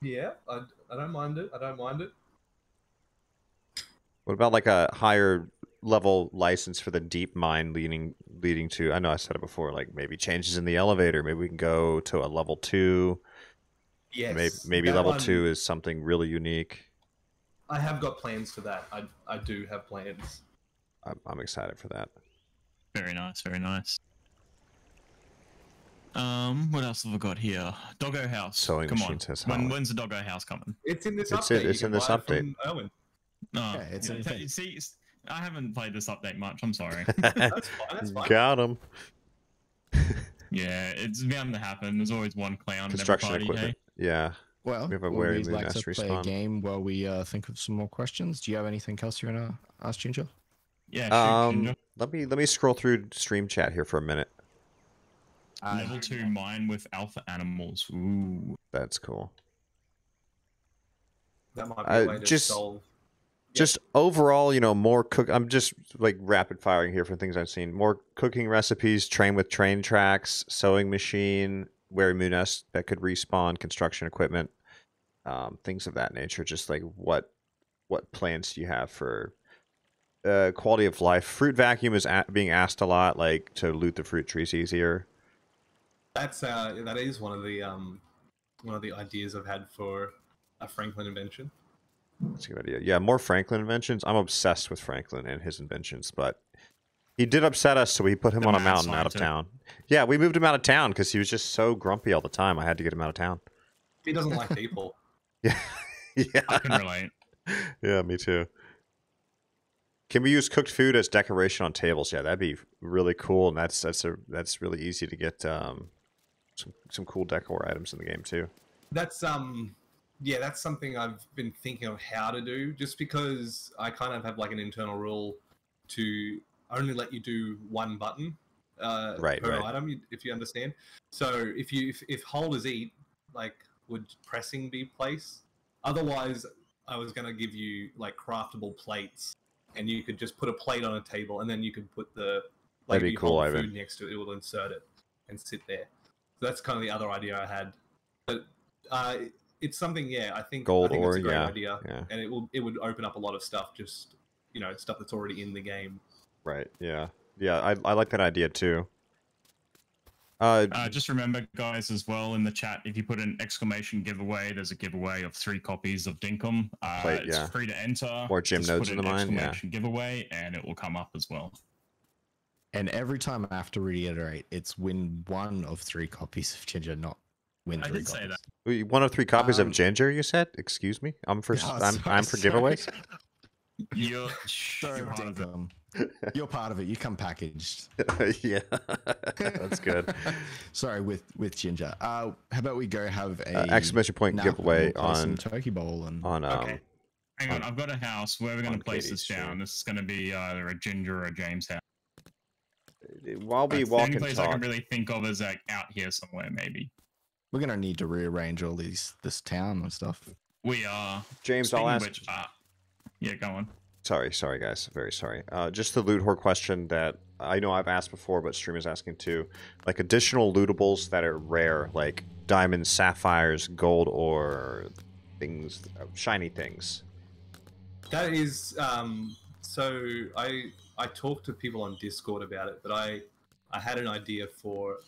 Yeah, I don't mind it. What about like a higher level license for the deep mine leading to, I know I said it before, like maybe changes in the elevator. Maybe we can go to a level 2. Yes. Maybe level 2 is something really unique. I have got plans for that. I do have plans. I'm excited for that. Very nice, very nice. What else have we got here? Doggo House. Sewing Come machine says how. when's the Doggo House coming? It's in this update. It's in this update. No, see, I haven't played this update much. I'm sorry. That's fine. Got him. Yeah, it's bound to happen. There's always one clown. Construction in every party, equipment. Hey? Yeah. Well, we have a we'd like to play a game while we think of some more questions. Do you have anything else you want to ask, Ginger? Yeah. Ginger. Let me scroll through stream chat here for a minute. Level 2 mine with alpha animals. Ooh, that's cool. That might be a way to solve. Just overall, more I'm just like rapid firing here for things I've seen. More cooking recipes, train with train tracks, sewing machine, wary moon nest that could respawn, construction equipment, things of that nature. Just like what plans do you have for quality of life? Fruit vacuum is being asked a lot, like to loot the fruit trees easier. That is one of the ideas I've had for a Franklin invention. That's a good idea. Yeah, more Franklin inventions. I'm obsessed with Franklin and his inventions, but he did upset us, so we put him on a mountain out of town. Yeah, we moved him out of town because he was just so grumpy all the time. I had to get him out of town. He doesn't like people. Yeah, Yeah, I can relate. Yeah, me too. Can we use cooked food as decoration on tables? Yeah, that'd be really cool, and that's really easy to get some cool decor items in the game too. That's yeah, that's something I've been thinking of how to do, just because I kind of have like an internal rule to only let you do one button per item, if you understand. So if holders eat, like, would pressing be place? Otherwise, I was going to give you like craftable plates, and you could just put a plate on a table, and then you could put the like that'd be cool, hold the food next to it, it will insert it and sit there. So that's kind of the other idea I had. But it's something, yeah, I think it's a great idea, and it would open up a lot of stuff, just, you know, stuff that's already in the game. Right. Yeah. Yeah. I like that idea too. Just remember, guys, as well, in the chat, if you put an exclamation giveaway, there's a giveaway of 3 copies of Dinkum. It's free to enter. Or gym nodes in the mine. Yeah. Giveaway, and it will come up as well. And every time I have to reiterate, it's win 1 of 3 copies of Ginger, not win 3 copies. I did say that. 1 of 3 copies of Ginger, you said? Excuse me? I'm for giveaways? You're part of them. You're part of it. You come packaged. Yeah, that's good. Sorry, with Ginger. How about we go have a exclamation point giveaway on Turkey Bowl and okay. Hang on, I've got a house. Where are we going to place this down? This is going to be either a Ginger or a James house. While we walk and talk, the only place I can really think of is like out here somewhere, maybe. We're going to need to rearrange all this town and stuff. We are. James, I'll ask. Yeah, go on. Sorry, guys. Very sorry. Just the loot hoard question that I know I've asked before, but stream is asking too. Like additional lootables that are rare, like diamonds, sapphires, gold, or things, shiny things. That is, so I talked to people on Discord about it, but I had an idea for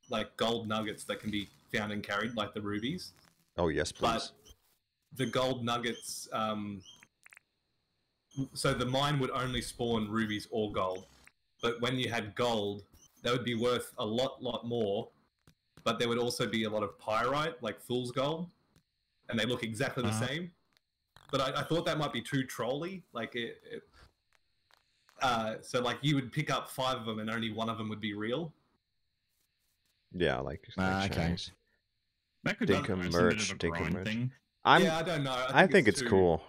like gold nuggets that can be found and carried, like the rubies. Oh yes, please. But the gold nuggets, so the mine would only spawn rubies or gold, but when you had gold, that would be worth a lot more, but there would also be a lot of pyrite, like fool's gold, and they look exactly the same. But I thought that might be too trolly, like so like you would pick up 5 of them and only 1 of them would be real. Yeah, like okay. That could Dinkum merch, Dinkum merch. Thing. I don't know. I think it's cool.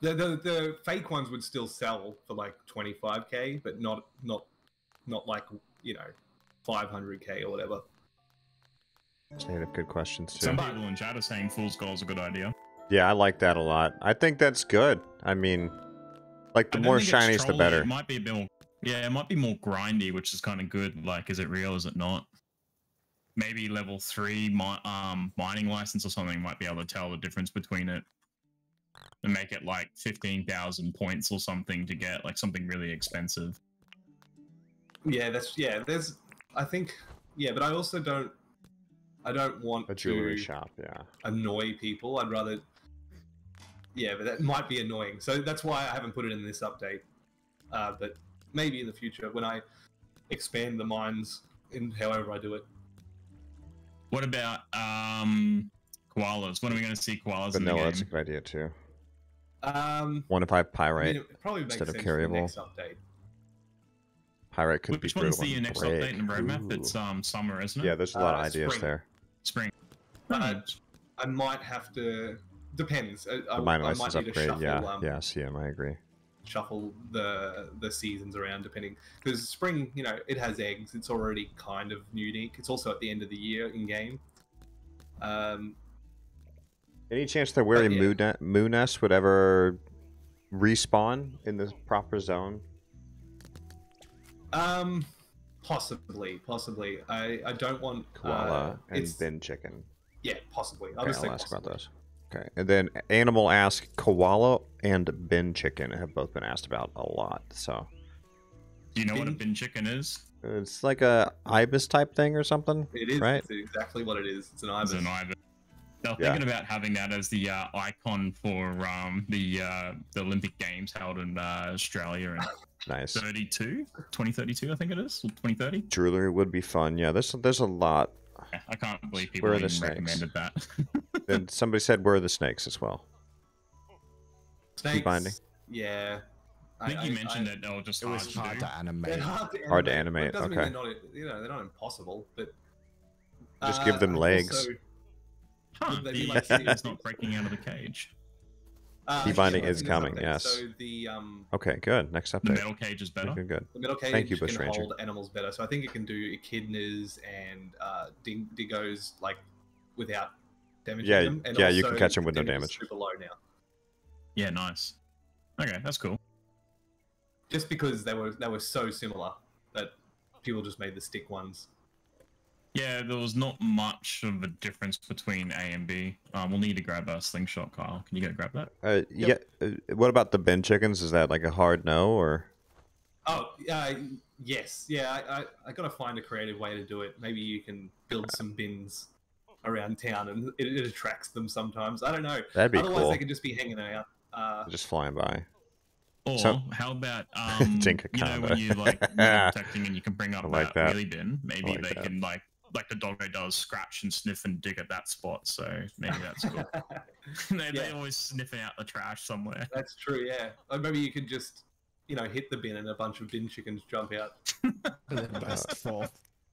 The fake ones would still sell for like 25k, but not like, you know, 500k or whatever. They have good questions too. Some people in chat are saying fool's gold is a good idea. Yeah, I like that a lot. I think that's good. I mean, like the more shinies, the better. It might be a bit more, it might be more grindy, which is kind of good. Like, is it real? Is it not? Maybe level 3 mining license or something might be able to tell the difference between it and make it like 15,000 points or something to get like something really expensive. Yeah, there's, I think, but I also don't want a jewelry shop, annoy people. I'd rather, but that might be annoying. So that's why I haven't put it in this update. But maybe in the future when I expand the mines in however I do it. What about koalas? When are we going to see koalas in the game? That's a good idea too. 1 to 5 pyrite instead of carryable. Next update. Pyrite could be Which one's the next update in the roadmap? It's summer, isn't it? Yeah, there's a lot of ideas there. Spring. I might have to. Depends. The mine license upgrade. CM, I agree. Shuffle the seasons around depending, because spring, you know, it has eggs. It's already kind of unique. It's also at the end of the year in game. Any chance that wearing moon nest would ever respawn in the proper zone? Possibly. I don't want koala and bin chicken. Yeah, possibly. I'll ask about those. Okay, and then Animal asks, koala and bin chicken have both been asked about a lot. So, do you know what a bin chicken is? It's like a ibis type thing or something. It is, right? It's exactly what it is. It's an ibis. They're thinking about having that as the icon for the Olympic Games held in Australia in nice 2032, I think it is, 2030. Jewelry would be fun. Yeah, there's a lot. I can't believe people even recommended that. And somebody said where are the snakes as well. Snakes. Binding. Yeah. I think you mentioned that they were just hard to animate. Hard to animate. Doesn't okay. mean they're not impossible, but just give them legs. It's not breaking out of the cage. Debinding is coming. Yes. So the Okay, good. Next update. The metal cage is better. Good. The metal cage Thank you, can Bush Ranger. hold animals better. So I think it can do echidnas and diggos like without damaging them. And yeah, you can catch them with no damage. Super low now. Yeah, nice. Okay, that's cool. Just because they were so similar that people just made the stick ones. Yeah, there was not much of a difference between A and B. We'll need to grab a slingshot, Kyle. Can you go grab that? Yeah. What about the bin chickens? Is that like a hard no or? Oh, yes. Yeah, I gotta find a creative way to do it. Maybe you can build some bins around town and it attracts them sometimes. I don't know. That'd be Otherwise, cool. they could just be hanging out. Just flying by. Or So- how about Dinkum you know when you like protecting and you can bring up like that that. wheelie bin? Maybe like they that. can like the doggo does, scratch and sniff and dig at that spot. So maybe that's cool. They're always sniffing out the trash somewhere. That's true. Yeah. Or maybe you could just hit the bin and a bunch of bin chickens jump out.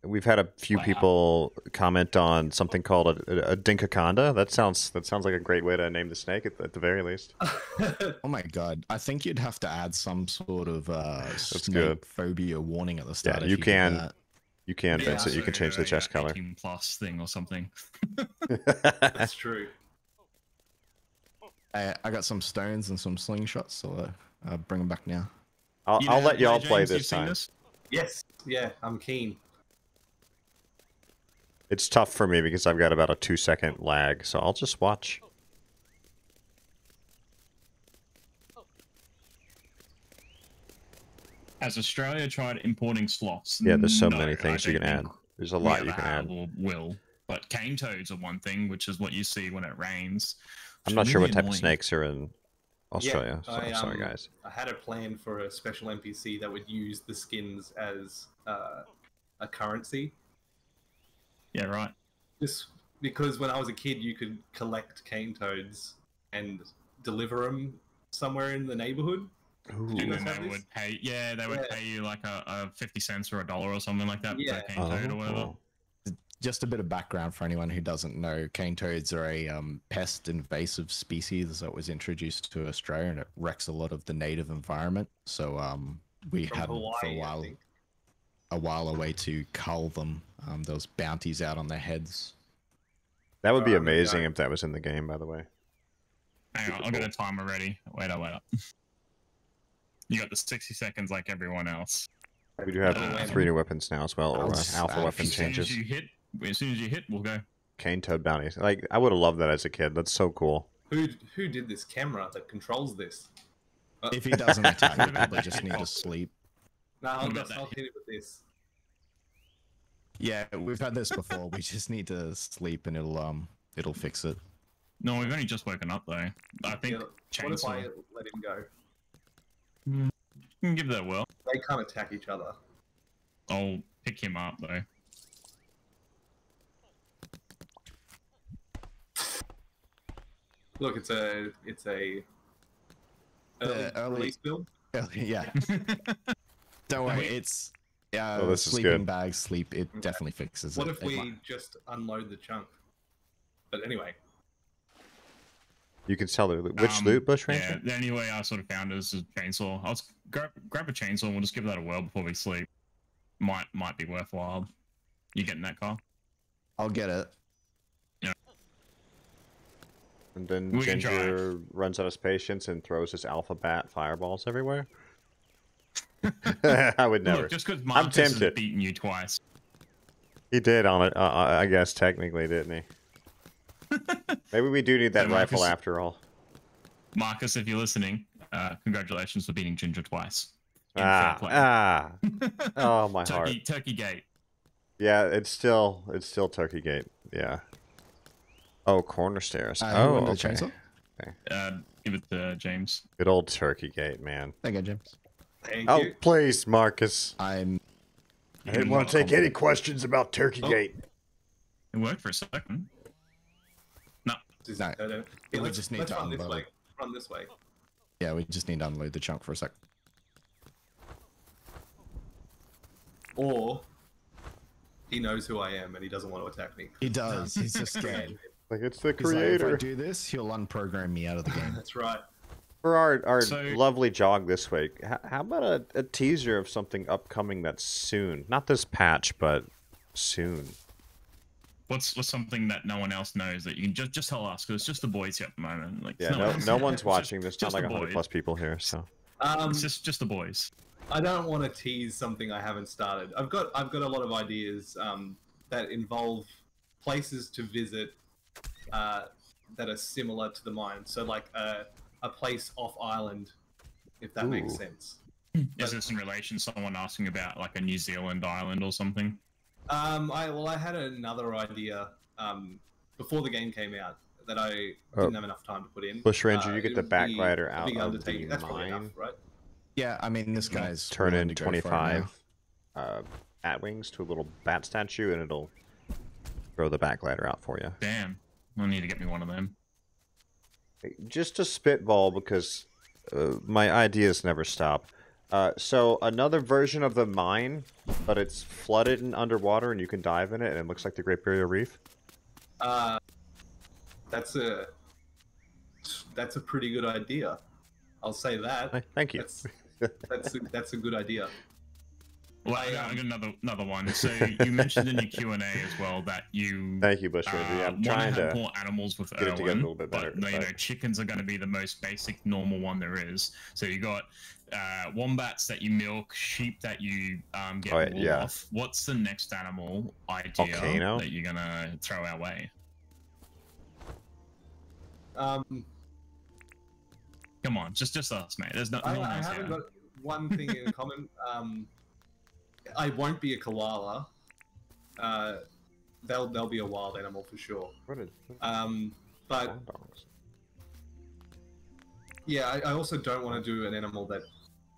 We've had a few people comment on something called a dinkaconda. That sounds like a great way to name the snake at the very least. Oh my god! I think you'd have to add some sort of snake good. phobia warning at the start. Yeah, if you did can. that. You can, Vincent. You can change the chest color. 18+ thing or something. That's true. I got some stones and some slingshots, so I'll bring them back now. I'll let y'all play James, this you've seen time. this? Yes. Yeah, I'm keen. It's tough for me because I've got about a 2-second lag, so I'll just watch. Has Australia tried importing sloths? Yeah, there's so No, many things you can add. There's a lot you can add. Or will. But cane toads are one thing, which is what you see when it rains. I'm not sure what type of snakes are in Australia. Yeah, so I'm sorry, guys. I had a plan for a special NPC that would use the skins as a currency. Yeah, right. Just because when I was a kid, you could collect cane toads and deliver them somewhere in the neighborhood. And then they would pay. Yeah, they would pay you like a 50 cents or $1 or something like that for a cane toad or whatever. Just a bit of background for anyone who doesn't know, cane toads are a pest invasive species that was introduced to Australia, and it wrecks a lot of the native environment. So we had for a while a way to cull them. Those bounties out on their heads. That would be amazing if that was in the game, by the way. Hang on, I'll get a timer ready. Wait up. You got the 60 seconds like everyone else. We do have 3 new weapons now as well, or alpha weapon changes. As soon as you hit, we'll go. Cane toad bounties. Like, I would have loved that as a kid. That's so cool. Who did this camera that controls this? If he doesn't attack, he probably just need to sleep. No, I'll hit it with this. Yeah, we've had this before. We just need to sleep, and it'll fix it. No, we've only just woken up though. I think chainsaw. What if I let him go? You can give that a whirl. They can't attack each other. I'll pick him up though. Look, it's a early release build. Yeah. Don't worry, it's this is sleeping good. bags, sleep. It definitely fixes What it. if we just unload the chunk? But anyway. You can sell it. Which loot, Bush Ranger? Yeah, the only way I sort of found is a chainsaw. I'll just grab a chainsaw and we'll just give that a whirl before we sleep. Might be worthwhile. You getting that, Carl? I'll get it. Yeah. And then Ginger runs out of patience and throws his alpha bat fireballs everywhere. I would never. Look, just because Marcus has beaten you twice. He did on it, I guess, technically, didn't he? Maybe we do need that rifle after all. Marcus, if you're listening, congratulations for beating Ginger twice. Oh, my heart. Turkey Gate. Yeah, it's still Turkey Gate. Yeah. Oh, corner stairs. Okay. Okay. Give it to James. Good old Turkey Gate, man. Thank you, James. Thank you. Please, Marcus. I didn't want to take any questions about Turkey Gate. It worked for a second. No. is no. Yeah, we just need to run unload. this way. Run this way. Yeah, we just need to unload the chunk for a sec. Or he knows who I am and he doesn't want to attack me. He does. He's just scared. Like, it's the He's like, creator. if I do this, he'll unprogram me out of the game. That's right. For our lovely jog this week, how about a teaser of something upcoming that's soon? Not this patch, but soon. What's something that no one else knows that you can just tell us, because it's just the boys here at the moment. Like, yeah, no one's watching. There's not like 100+ people here, so. It's just the boys. I don't want to tease something I haven't started. I've got a lot of ideas that involve places to visit that are similar to the mine. So like a place off island, if that makes sense. Is this in relation to someone asking about like a New Zealand island or something? I had another idea before the game came out that I didn't have enough time to put in. Bushranger, you get the backlighter out of the That's probably enough, right? Yeah, I mean, this guy's turn in 25 bat wings to a little bat statue, and it'll throw the backlighter out for you. Damn, I'll need to get me one of them. Just to spitball, because my ideas never stop. So another version of the mine, but it's flooded and underwater, and you can dive in it, and it looks like the Great Barrier Reef. That's a pretty good idea. I'll say that. Thank you. That's a good idea. Well, I got another one. So you mentioned in your Q&A as well that you thank you, Bushranger. Yeah, I'm trying to more animals with get it together a little bit better. But you know, chickens are going to be the most basic, normal one there is. So you got wombats that you milk, sheep that you get wool off. What's the next animal idea that you're gonna throw our way? Come on, just us, mate. There's nothing. I haven't got one thing in common. I won't be a koala. They'll be a wild animal for sure. But yeah, I also don't want to do an animal that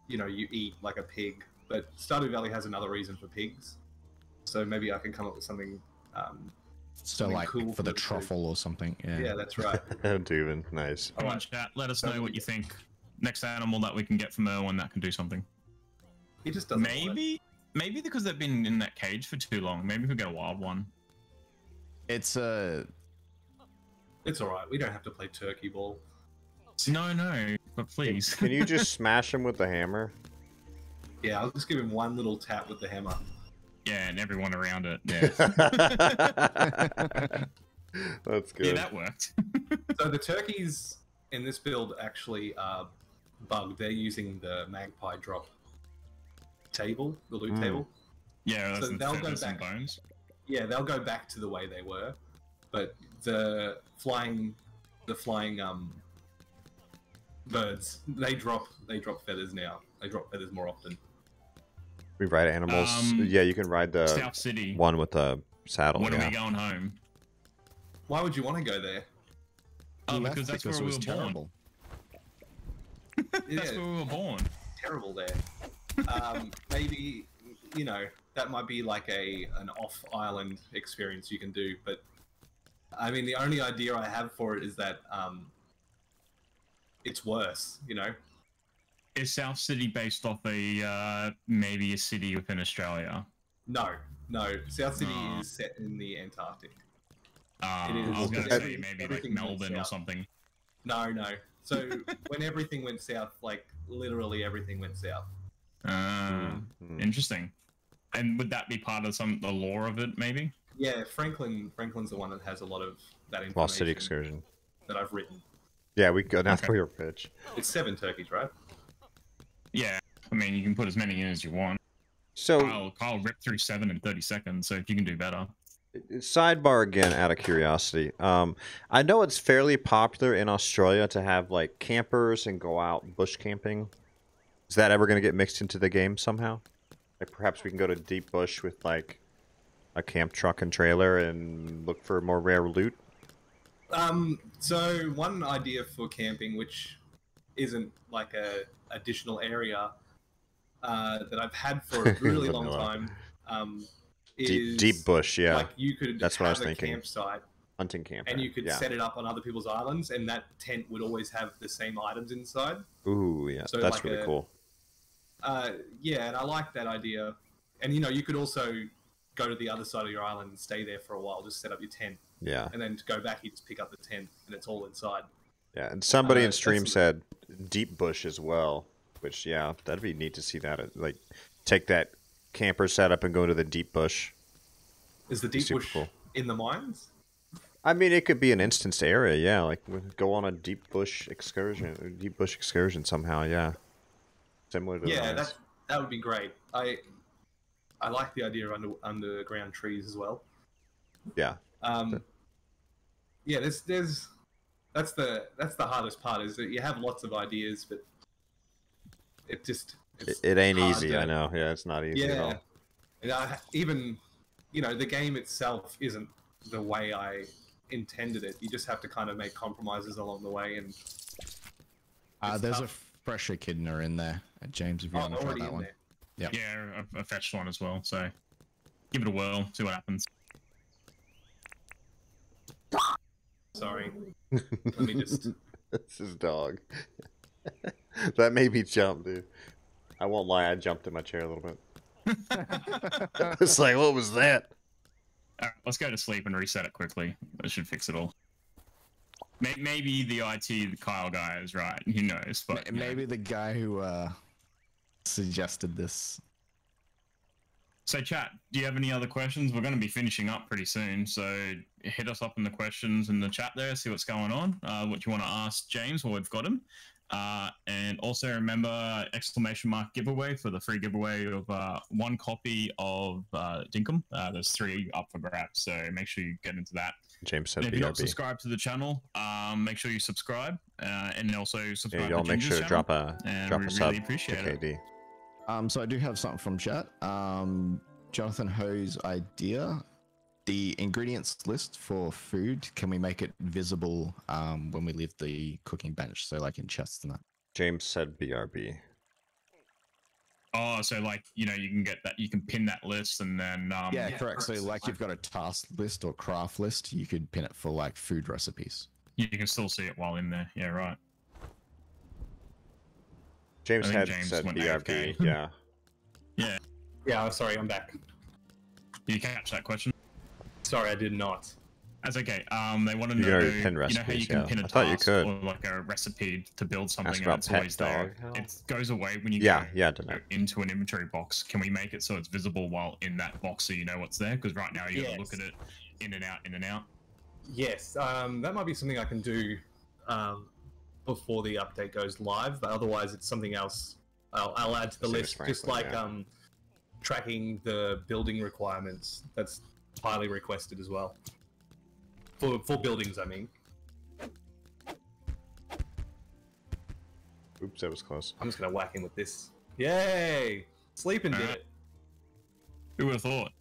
you eat, like a pig. But Stardew Valley has another reason for pigs, so maybe I can come up with something. So like cool for the truffle or something. Yeah, that's right. Duvin, nice. Come on, chat. Let us know what you think. Next animal that we can get from Erwin that can do something. He just doesn't. Maybe because they've been in that cage for too long. Maybe we'll get a wild one. It's all right. We don't have to play turkey ball. No, but please. Can you just smash him with the hammer? Yeah, I'll just give him one little tap with the hammer. Yeah, and everyone around it. Yeah. That's good. Yeah, that worked. So the turkeys in this build actually are bugged. They're using the magpie drop table, the loot table. Yeah, so they'll go back. Bones. Yeah, they'll go back to the way they were, but the flying birds, they drop feathers now. They drop feathers more often. We ride animals. Yeah, you can ride the South City one with the saddle. When are we going home? Why would you want to go there? Oh, because that's where we were born. That's where we were born. Terrible there. Maybe that might be like an off-island experience you can do, but I mean the only idea I have for it is that it's worse. Is South City based off maybe a city within Australia? No. South City is set in the Antarctic. I was going to say maybe like Melbourne or something. No. So when everything went south, like literally everything went south. Interesting. And would that be part of the lore of it, maybe? Yeah, Franklin's the one that has a lot of that information. Lost City Excursion that I've written. Yeah, we go now for your pitch. It's 7 turkeys, right? Yeah, I mean you can put as many in as you want. So Kyle ripped through 7 in 30 seconds. So if you can do better. Sidebar again, out of curiosity. I know it's fairly popular in Australia to have like campers and go out bush camping. Is that ever going to get mixed into the game somehow? Like perhaps we can go to deep bush with like a camp truck and trailer and look for more rare loot. So one idea for camping, which isn't like a additional area that I've had for a really long time, is deep bush. Yeah, like you could that's what I was have a thinking. campsite Hunting camper. And you could set it up on other people's islands, and that tent would always have the same items inside. Ooh, yeah, so that's like really cool. Yeah, and I like that idea. And you could also go to the other side of your island and stay there for a while, just set up your tent. Yeah. And then to go back, you just pick up the tent, and it's all inside. Yeah, and somebody in stream said deep bush as well, which, yeah, that'd be neat to see that. Like, take that camper setup and go to the deep bush. Is the deep bush in the mines? I mean, it could be an instanced area, yeah. Like, go on a deep bush excursion somehow, yeah. Similar to that would be great. I like the idea of underground trees as well. Yeah. Yeah. That's the hardest part, is that you have lots of ideas, but it ain't easy. I know. Yeah, it's not easy at all. And even the game itself isn't the way I intended it. You just have to kind of make compromises along the way, and there's a fresh echidna in there, James. If you want to try that one. Yeah, I fetched one as well. So give it a whirl, see what happens. Sorry. Let me just. That's his dog. That made me jump, dude. I won't lie, I jumped in my chair a little bit. It's like, what was that? All right, let's go to sleep and reset it quickly. That should fix it all. Maybe the Kyle guy is right. Who knows? But maybe the guy who suggested this. So, chat, do you have any other questions? We're going to be finishing up pretty soon, so hit us up in the questions in the chat there, see what's going on, what you want to ask James, well, we've got him. And also remember, exclamation mark giveaway for the free giveaway of one copy of Dinkum. There's 3 up for grabs, so make sure you get into that. James said, if you're not subscribed to the channel, make sure you subscribe, and also subscribe y'all to make sure to drop a sub really appreciate to KD. So I do have something from chat. Jonathan Ho's idea. The ingredients list for food, can we make it visible when we leave the cooking bench? So like in chests and that. James said BRB. Oh, so like, you can get that, you can pin that list and then... yeah, correct. So like you've got a task list or craft list, you could pin it for like food recipes. You can still see it while in there. Yeah, right. James said BRB, yeah. Yeah. Yeah, sorry, I'm back. Did you catch that question? Sorry, I did not. That's okay. They want to know, recipes, how you can pin a task or like a recipe to build something, and it's always there. It goes away when you go into an inventory box. Can we make it so it's visible while in that box, so you know what's there? Because right now you got to look at it in and out, in and out. Yes, that might be something I can do before the update goes live, but otherwise it's something else I'll add to the list, just like tracking the building requirements. That's highly requested as well. For buildings, I mean. Oops, that was close. I'm just going to whack him with this. Yay! Sleeping did it. Who would have thought?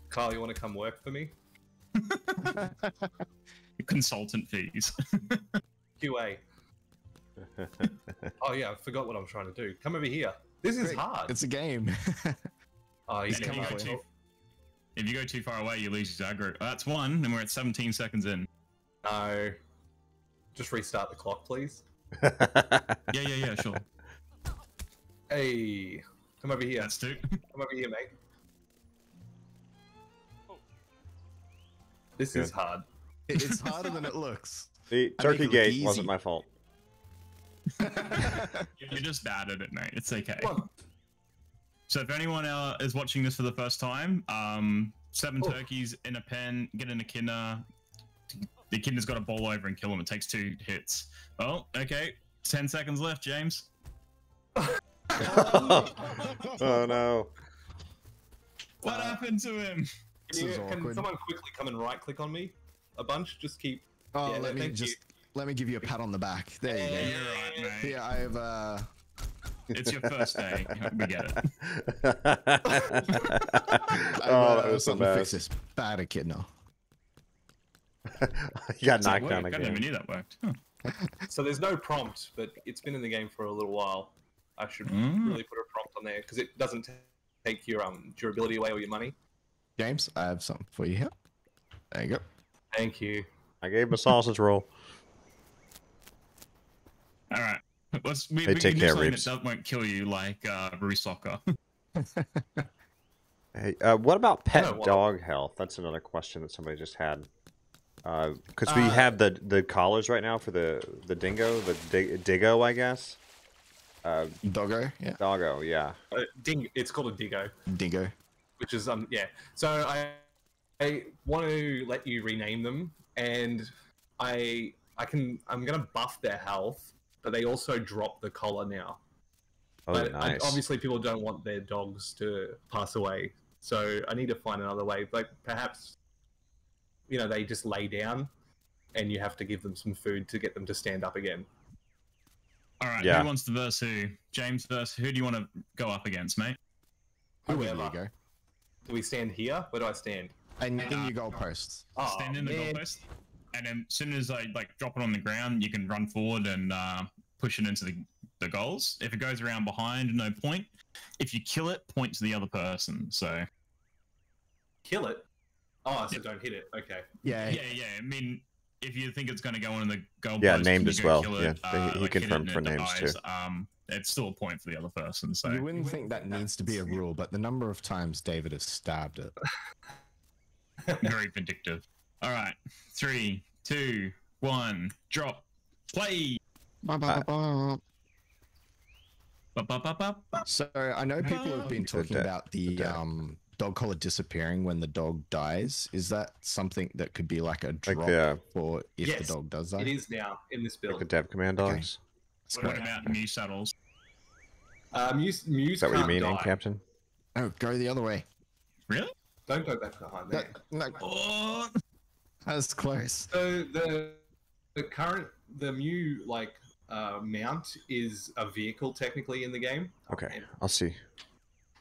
Kyle, you want to come work for me? Consultant fees. QA. Oh yeah, I forgot what I'm trying to do. Come over here. This is hard. It's a game. Oh, he's coming. If you go too far away, you lose your aggro. Oh, that's 1, and we're at 17 seconds in. No. Just restart the clock, please. Yeah, sure. Hey, come over here. That's 2. Come over here, mate. This is hard. It's harder than it looks. The turkey gate wasn't my fault. You're just bad at it, mate. It's okay. So if anyone is watching this for the first time, 7 turkeys in a pen, get an echidna. The echidna's got to bowl over and kill him. It takes 2 hits. Oh, okay. 10 seconds left, James. Oh no. What happened to him? Can someone quickly come and right-click on me? A bunch? Just keep... Oh, let me give you a pat on the back. There you go. You're right, mate. Yeah, I have... It's your first day. We get it. That was so bad. Fix this bad echidna. You got knocked down again. I didn't even knew that worked. Huh. So there's no prompt, but it's been in the game for a little while. I should really put a prompt on there because it doesn't take your durability away or your money. James, I have something for you here. There you go. Thank you. I gave him a sausage roll. All right. We can do something that won't kill you, like Bruce Soccer. Hey, what about pet dog health? That's another question that somebody just had. Because we have the collars right now for the dingo, the diggo, I guess. Doggo, yeah. Doggo, yeah. It's called a diggo. Dingo. Which is yeah. So I want to let you rename them, and I'm gonna buff their health, but they also drop the collar now. Oh, but nice. Obviously, people don't want their dogs to pass away, so I need to find another way. Like perhaps, they just lay down, and you have to give them some food to get them to stand up again. All right. Yeah. Who wants to verse who? James verse who? Do you want to go up against, mate? Whoever. Go. Do we stand here? Where do I stand? In your goalposts. Stand in the goalpost, and then as soon as I drop it on the ground, you can run forward and push it into the goals. If it goes around behind, no point. If you kill it, point to the other person. So kill it. Oh, so don't hit it. Okay. Yeah. I mean, if you think it's going to go in the goalpost, yeah, named as well. He confirmed for names too. It's still a point for the other person. So you wouldn't think that needs to be a rule, but the number of times David has stabbed it. Very vindictive. All right, 3, 2, 1, drop, play. So I know people have been talking about the dog collar disappearing when the dog dies. Is that something that could be like a drop for if the dog does that? It is now in this build. Like the dev command dogs. What about Muse saddles? Muse is that what you mean, Captain? Oh, go the other way. Really? Don't go back behind there. No. Oh, that's close. So the Mew mount is a vehicle technically in the game. Okay, I'll see.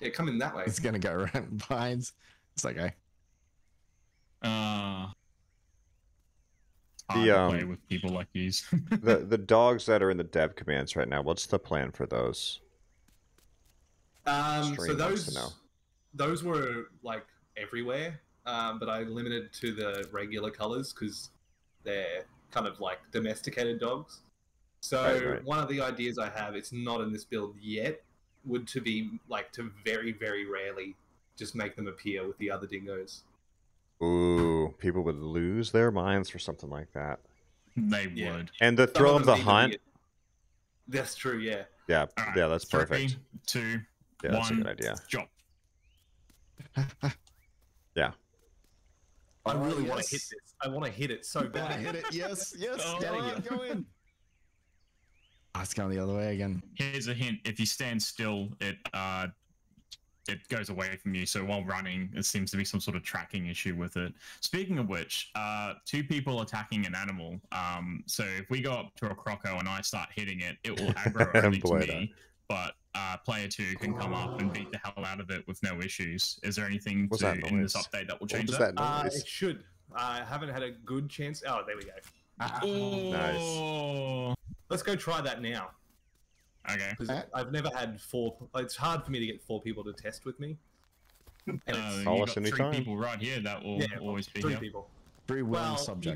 Yeah, come in that way. It's gonna go around behind. It's okay. Hard to play with people like these. the dogs that are in the dev commands right now. What's the plan for those? So those were like everywhere, but I limited to the regular colors because they're kind of like domesticated dogs. So one of the ideas I have, it's not in this build yet, would to be like to very, very rarely just make them appear with the other dingoes. Ooh, people would lose their minds for something like that. They would. And the thrill of the hunt. That's true, yeah. Yeah, right. Yeah, that's perfect. 3, 2, yeah, that's a good idea. Drop. Yeah. I really want to hit this. I want to hit it so bad. Hit it. Yes. Go in. Oh, it's going the other way again. Here's a hint: if you stand still, it goes away from you. So while running, it seems to be some sort of tracking issue with it. Speaking of which, 2 people attacking an animal. So if we go up to a croco and I start hitting it, it will aggro only to me. But player 2 can come up and beat the hell out of it with no issues. Is there anything in this update that will change that? It should. I haven't had a good chance. Oh, there we go. Nice. Let's go try that now. Okay. I've never had 4. It's hard for me to get 4 people to test with me. And you've got 3 people right here that will always be 3 here. people. 3 willing subjects. You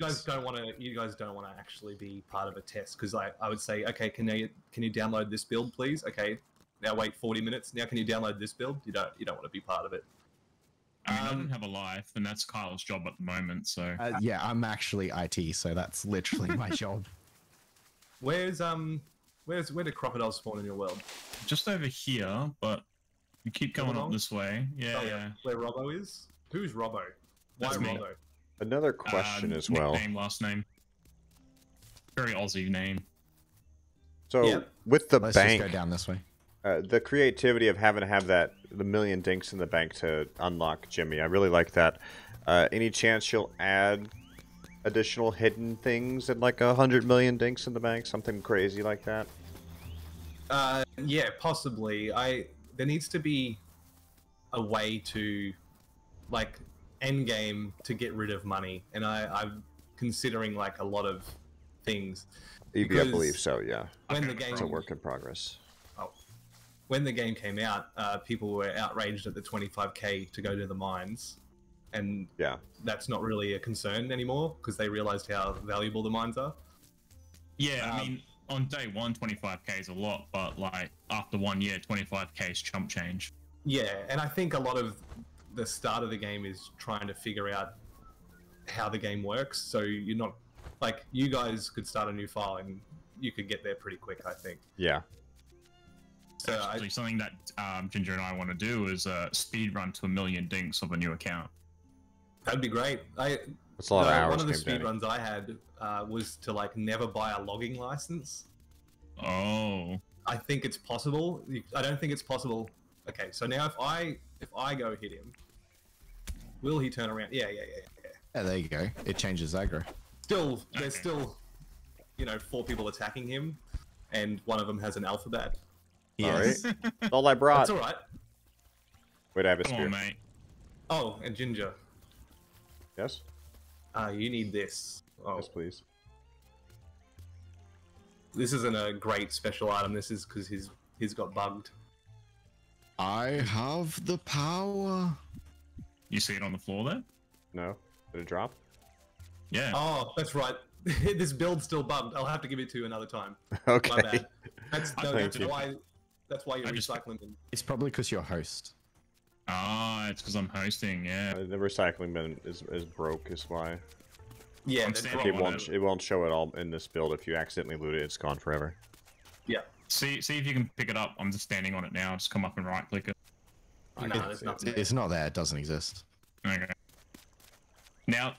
guys don't want to actually be part of a test because I would say, okay, can you download this build, please? Okay, now wait 40 minutes. Now can you download this build? You don't want to be part of it. I mean, I don't have a life, and that's Kyle's job at the moment. So yeah, I'm actually IT, so that's literally my job. Where do crocodiles spawn in your world? Just over here, but you keep going up this way. Yeah. Where Robbo is? Who's Robbo? Why Robbo? Another question as well. Nickname, last name. Very Aussie name. So with the Let's bank, just go down this way. The creativity of having to have the million dinks in the bank to unlock Jimmy, I really like that. Any chance you'll add additional hidden things and like 100 million dinks in the bank, something crazy like that? Yeah, possibly. There needs to be a way to, like, end game to get rid of money, and I'm considering like a lot of things. I believe so. Yeah. When the game, it's a work in progress. When the game came out, people were outraged at the 25k to go to the mines, and yeah, that's not really a concern anymore because they realized how valuable the mines are. Yeah, I mean, on day one, 25k is a lot, but like after 1 year, 25k is chump change. Yeah, and I think a lot of the start of the game is trying to figure out how the game works. So you're not like, you guys could start a new file and you could get there pretty quick, I think. Yeah. So actually, something that Ginger and I want to do is speed run to 1 million dinks of a new account. That'd be great. That's a lot of hours. One of the speed runs I had was to like never buy a logging license. Oh. I think it's possible. I don't think it's possible. Okay, so now if I go hit him, will he turn around? Yeah. Yeah, there you go. It changes aggro. There's still, 4 people attacking him, and one of them has an alphabet. Yes. All right. That's all I brought. That's all right. Wait, I have a spear. spear. Come on, mate. Oh, and Ginger. Yes? You need this. Oh. Yes, please. This isn't a great special item. This is because he's got bugged. I have the power. You see it on the floor there? No. Did it drop? Yeah. Oh, that's right. This build's still bugged. I'll have to give it to you another time. Okay. My bad. That's why you're recycling them. It's probably because you're host. Ah, it's because I'm hosting, yeah. The recycling bin is broke, is why. Yeah, it won't show it all in this build. If you accidentally loot it, it's gone forever. Yeah. See if you can pick it up. I'm just standing on it now. Just come up and right click it. No, there's nothing there. It's not there. It doesn't exist. Okay. Now,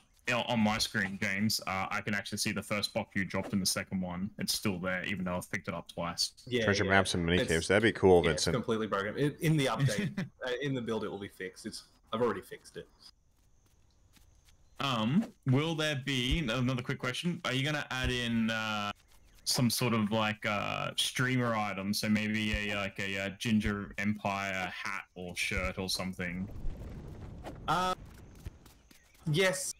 on my screen, James, I can actually see the first block you dropped in the second one. It's still there, even though I've picked it up twice. Yeah, treasure maps and mini caves. That'd be cool, Vincent. It's completely broken. In the update, in the build, it will be fixed. I've already fixed it. Will there be another quick question? Are you gonna add in some sort of like streamer item? So maybe a Ginger Empire hat or shirt or something. Yes.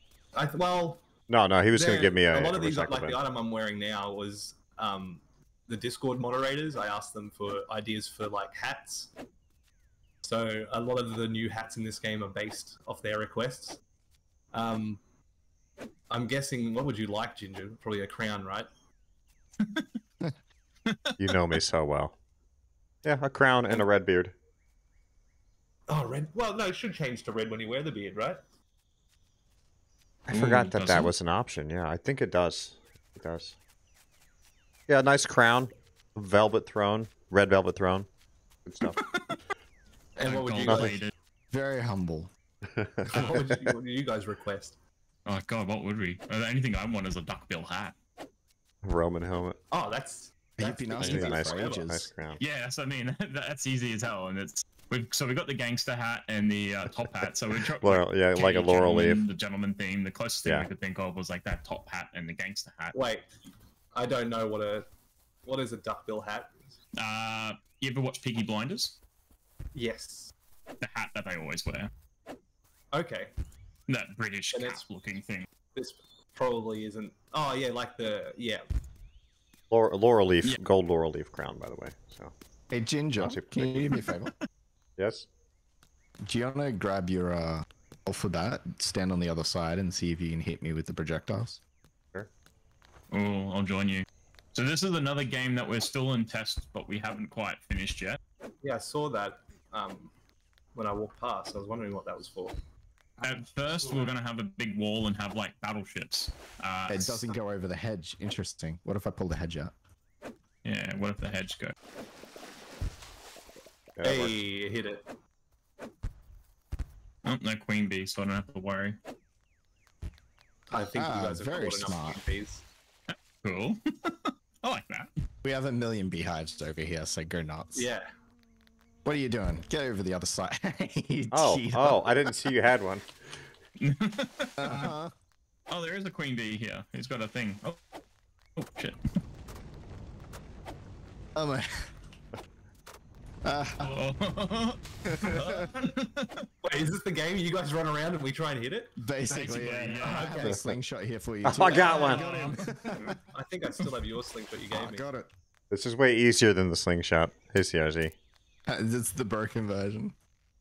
No, he was going to give me a lot of these. Like the item I'm wearing now was the Discord moderators. I asked them for ideas for like hats. So a lot of the new hats in this game are based off their requests. I'm guessing, what would you like, Ginger? Probably a crown, right? You know me so well. Yeah, a crown and a red beard. Oh, red. Well, no, it should change to red when you wear the beard, right? I forgot that was an option. Yeah, I think it does. It does. Yeah, nice crown, velvet throne, red velvet throne. Good stuff. And what would you guys? Very humble. What would you guys request? Oh God, what would we? The only thing I want is a duckbill hat. Roman helmet. Oh, that's nice crown. Yeah, that's what I mean. That's easy as hell, and we've got the gangster hat and the top hat. So like a laurel leaf. The gentleman theme. The closest thing we could think of was like that top hat and the gangster hat. Wait, I don't know what is a duckbill hat. You ever watch Peaky Blinders? Yes. The hat that they always wear. Okay. That British cap-looking thing. This probably isn't. Oh yeah, like laurel leaf, gold laurel leaf crown, by the way. So. Hey Ginger, can you do me a favor? Yes. Do you want to grab your alphabet, stand on the other side, and see if you can hit me with the projectiles? Sure. Oh, I'll join you. So this is another game that we're still in test, but we haven't quite finished yet. Yeah, I saw that when I walked past. I was wondering what that was for. At first, we're going to have a big wall and have, like, battleships. It doesn't go over the hedge. Interesting. What if I pull the hedge out? Yeah, what if the hedge go? Hey, hit it. Oh, no queen bee, so I don't have to worry. I think you guys are very smart. Bees. Cool. I like that. We have 1 million beehives over here, so go nuts. Yeah. What are you doing? Get over the other side. Oh, I didn't see you had one. Oh, there is a queen bee here. He's got a thing. Oh shit. Oh my. Wait, is this the game? You guys run around and we try and hit it? Basically, yeah. I have a slingshot here for you. Oh, I got one. I think I still have your slingshot you gave me. Got it. This is way easier than the slingshot. Hey, CRZ. It's the broken version.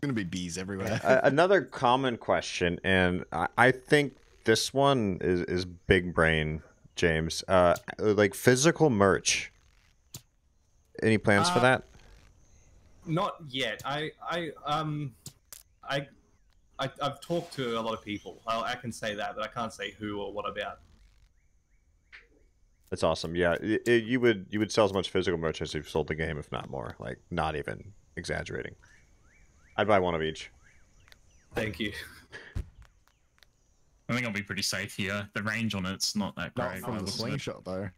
Gonna be bees everywhere. Another common question, and I think this one is big brain, James. Like physical merch. Any plans for that? Not yet. I've talked to a lot of people. I can say that, but I can't say who or what about. That's awesome. Yeah, you would sell as much physical merch as you've sold the game, if not more. Like, not even exaggerating. I'd buy one of each. Thank you. I think I'll be pretty safe here. The range on it's not that great. Not from the slingshot, though.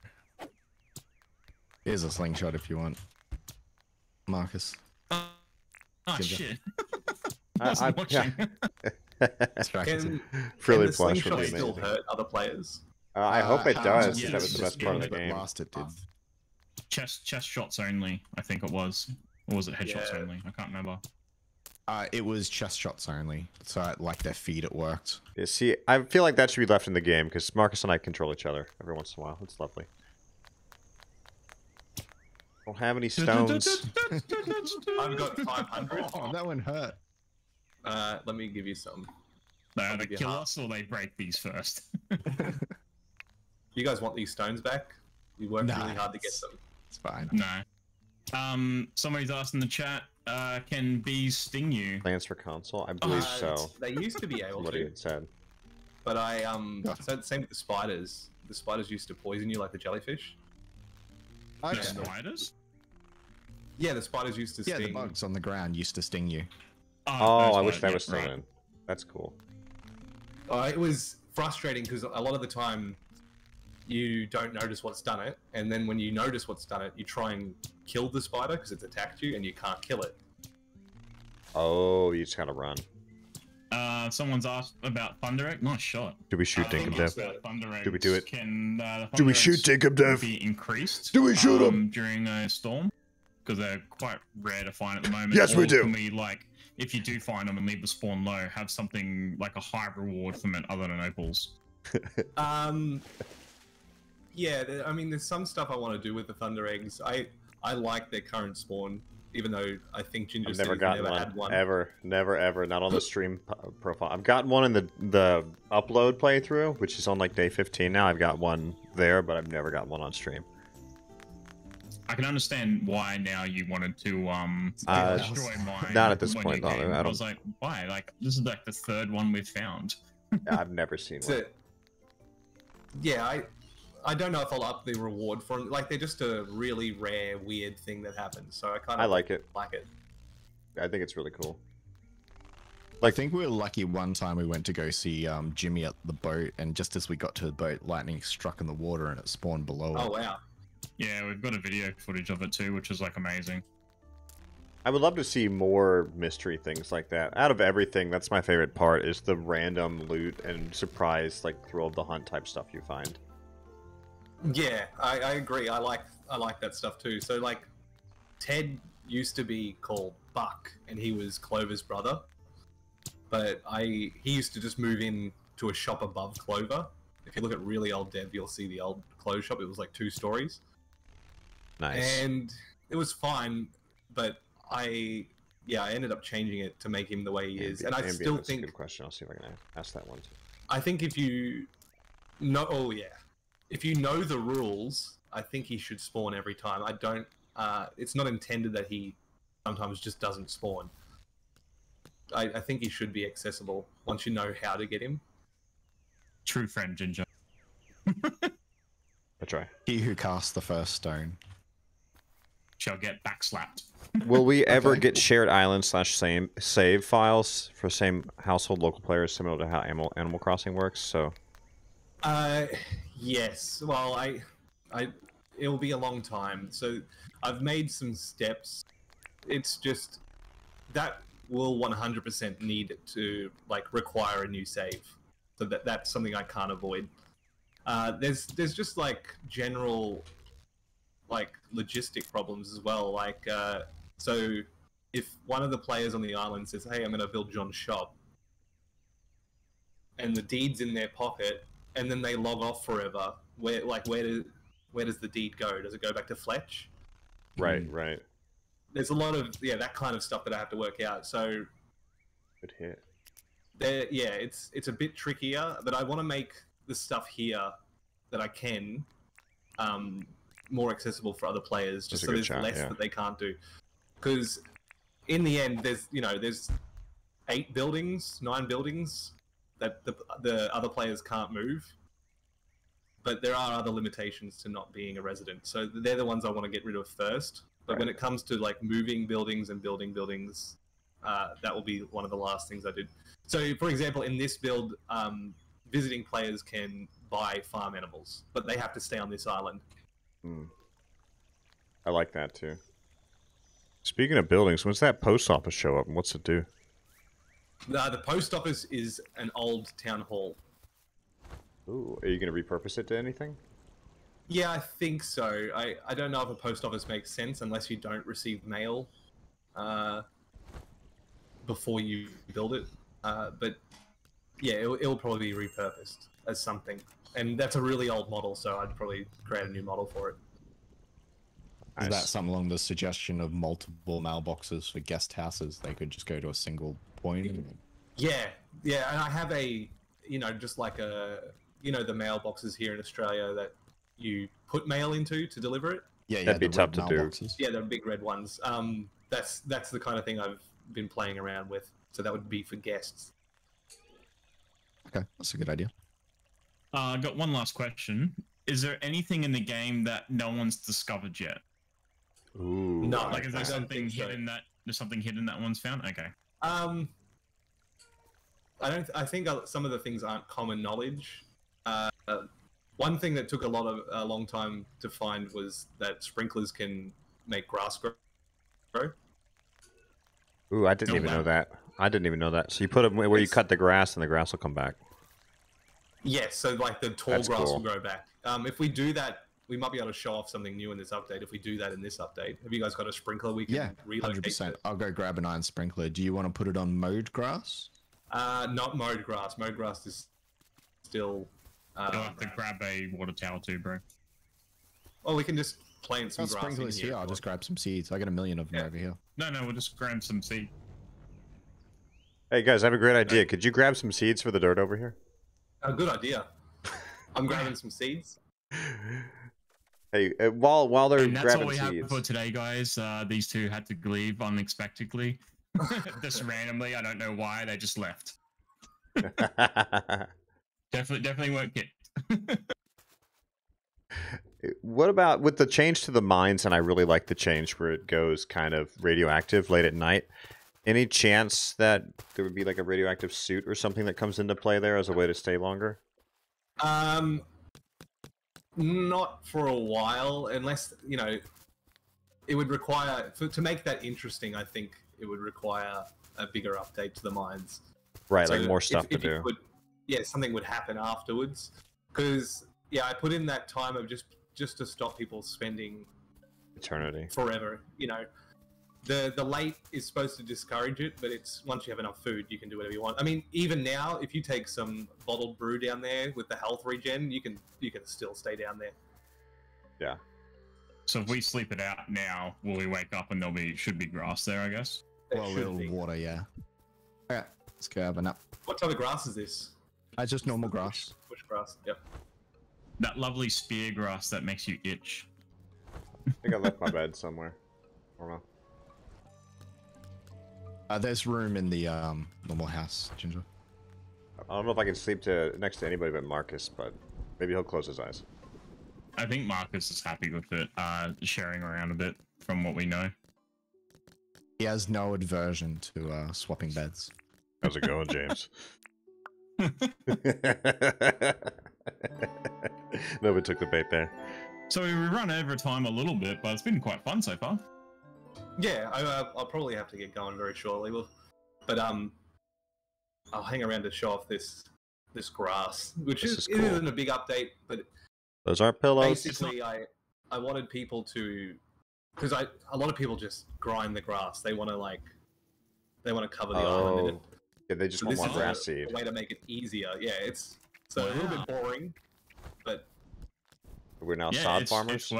Here's a slingshot if you want, Marcus. Oh shit! I'm watching. Can really the slingshot still hurt other players? I hope it does. That was the best part of the game. Last it did. Chest shots only, I think it was. Or was it headshots only? I can't remember. It was chest shots only. So, like their feet, it worked. Yeah, see, I feel like that should be left in the game because Marcus and I control each other every once in a while. It's lovely. Don't have any stones. I've got 500. Oh, that one hurt. Let me give you some. No, they kill us or they break these first. You guys want these stones back? You worked really hard to get them. It's fine. No. Somebody's asked in the chat, can bees sting you? Plans for console? I believe so. They used to be able what to. he had said. But so same with the spiders. The spiders used to poison you like the jellyfish. The spiders? Yeah, the spiders used to sting. Yeah, the bugs on the ground used to sting you. Oh, I wish that was still in. That's cool. It was frustrating because a lot of the time you don't notice what's done it, and then when you notice what's done it, you try and kill the spider because it's attacked you, and you can't kill it. Oh, you just gotta run. Someone's asked about Thunder Egg. Nice shot. Do we shoot Dinkum Dev? Do we do it? Can do we shoot Dinkum Dev? Be increased? Do we shoot them during a storm? Because they're quite rare to find at the moment. Yes, we do. Can we, like, if you do find them and leave the spawn low, have something like a high reward from it other than opals? Yeah, I mean, there's some stuff I want to do with the Thunder Eggs. I like their current spawn, even though I think Ginger I've never had one. Ever. Not on the stream profile. I've gotten one in the upload playthrough, which is on like day 15 now. I've got one there, but I've never got one on stream. I can understand why now you wanted to destroy mine. Not at this point, though. I was like, why? Like, this is like the third one we've found. Yeah, I've never seen one. Yeah, I don't know if I'll up the reward for them. Like, they're just a really rare, weird thing that happens. So I kind of like it. I think it's really cool. I think we were lucky one time we went to go see Jimmy at the boat, and just as we got to the boat, lightning struck in the water and it spawned below it. Oh, wow. Yeah, we've got a video footage of it too, which is like amazing. I would love to see more mystery things like that. Out of everything, that's my favorite part, is the random loot and surprise, like thrill of the hunt type stuff you find. Yeah, I agree. I like that stuff too. So like, Ted used to be called Buck, and he was Clover's brother. But he used to just move in to a shop above Clover. If you look at really old dev, you'll see the old clothes shop. It was like 2 stories. Nice. And it was fine, but I ended up changing it to make him the way he is. And I still think... That's a good question. I'll see if I can ask that one too. I think if you know... If you know the rules, I think he should spawn every time. I don't... it's not intended that he sometimes just doesn't spawn. I think he should be accessible once you know how to get him. True friend, Ginger. I try. He who casts the first stone shall get backslapped. Will we ever get shared island/save files for same household local players, similar to how Animal Crossing works? So. Yes. Well, it'll be a long time. So I've made some steps. It's just that will 100% need to like require a new save. So that's something I can't avoid. There's just like general like logistic problems as well. Like so if one of the players on the island says, "Hey, I'm going to build John's shop," and the deed's in their pocket, and then they log off forever, where does the deed go? Does it go back to Fletch? Right. There's a lot of that kind of stuff that I have to work out. So Good hit. Yeah, it's a bit trickier, but I want to make the stuff here that I can more accessible for other players, just so there's less that they can't do. Because in the end, there's 9 buildings that the other players can't move. But there are other limitations to not being a resident. So they're the ones I want to get rid of first. But when it comes to like moving buildings and building buildings, that will be one of the last things I did. So for example, in this build, visiting players can buy farm animals, but they have to stay on this island. I like that too. Speaking of buildings, when's that post office show up and what's it do? The post office is an old town hall. Ooh, are you going to repurpose it to anything? Yeah, I think so. I don't know if a post office makes sense unless you don't receive mail before you build it. But yeah, it'll probably be repurposed as something. And that's a really old model, so I'd probably create a new model for it. Is that something along the suggestion of multiple mailboxes for guest houses? They could just go to a single point? Yeah, and I have a, just like a, the mailboxes here in Australia that you put mail into to deliver it. Yeah, that'd be tough to do. Yeah, they're big red ones. That's the kind of thing I've been playing around with. So that would be for guests. Okay, that's a good idea. I got one last question. Is there anything in the game that no one's discovered yet? Ooh. No, like is there something hidden that that one's found? Okay. I think some of the things aren't common knowledge. One thing that took a long time to find was that sprinklers can make grass grow. Ooh, I didn't even know that. I didn't even know that. So you put it where you cut the grass and the grass will come back. Yes, so like the tall grass will grow back. If we do that, we might be able to show off something new in this update. If we do that in this update, have you guys got a sprinkler we can relocate? 100%. I'll go grab an iron sprinkler. Do you want to put it on mowed grass? Not mowed grass. Mowed grass is still. You'll have to grab a water tower too, bro. Well, we can just plant some grass sprinklers here. I'll just grab some seeds. I got 1 million of them over here. No, we'll just grab some seed. Hey guys, I have a great idea. Could you grab some seeds for the dirt over here? A good idea. I'm grabbing some seeds. Hey, while they're grabbing seeds. That's all we have for today, guys. These two had to leave unexpectedly, just randomly. I don't know why they just left. definitely weren't kicked. What about with the change to the mines? And I really like the change where it goes kind of radioactive late at night. Any chance that there would be like a radioactive suit or something that comes into play there as a way to stay longer? Not for a while, unless, it would require, to make that interesting, I think it would require a bigger update to the mines. Right, so like more stuff to do. Something would happen afterwards. Because, I put in that time of just to stop people spending eternity forever, The late is supposed to discourage it, but it's once you have enough food, you can do whatever you want. I mean, even now, if you take some bottled brew down there with the health regen, you can still stay down there. Yeah. So if we sleep it out now, will we wake up and should be grass there? I guess. Well, a little water, yeah. All right, let's go have a nap. What type of grass is this? Just normal grass. Bush grass. Yep. That lovely spear grass that makes you itch. I think I left my bed somewhere. I don't know. There's room in the normal house, Ginger. I don't know if I can sleep next to anybody but Marcus, but maybe he'll close his eyes. I think Marcus is happy with it, sharing around a bit from what we know. He has no aversion to swapping beds. How's it going, James? Nobody took the bait there. So we run over time a little bit, but it's been quite fun so far. Yeah, I'll probably have to get going very shortly. But I'll hang around to show off this grass, which isn't a big update, but those aren't pillows. Basically, I wanted people to, because a lot of people just grind the grass. They want to cover the island in it. Yeah, they just want more grass seed. A way to make it easier. Yeah, it's a little bit boring, but we're now sod farmers.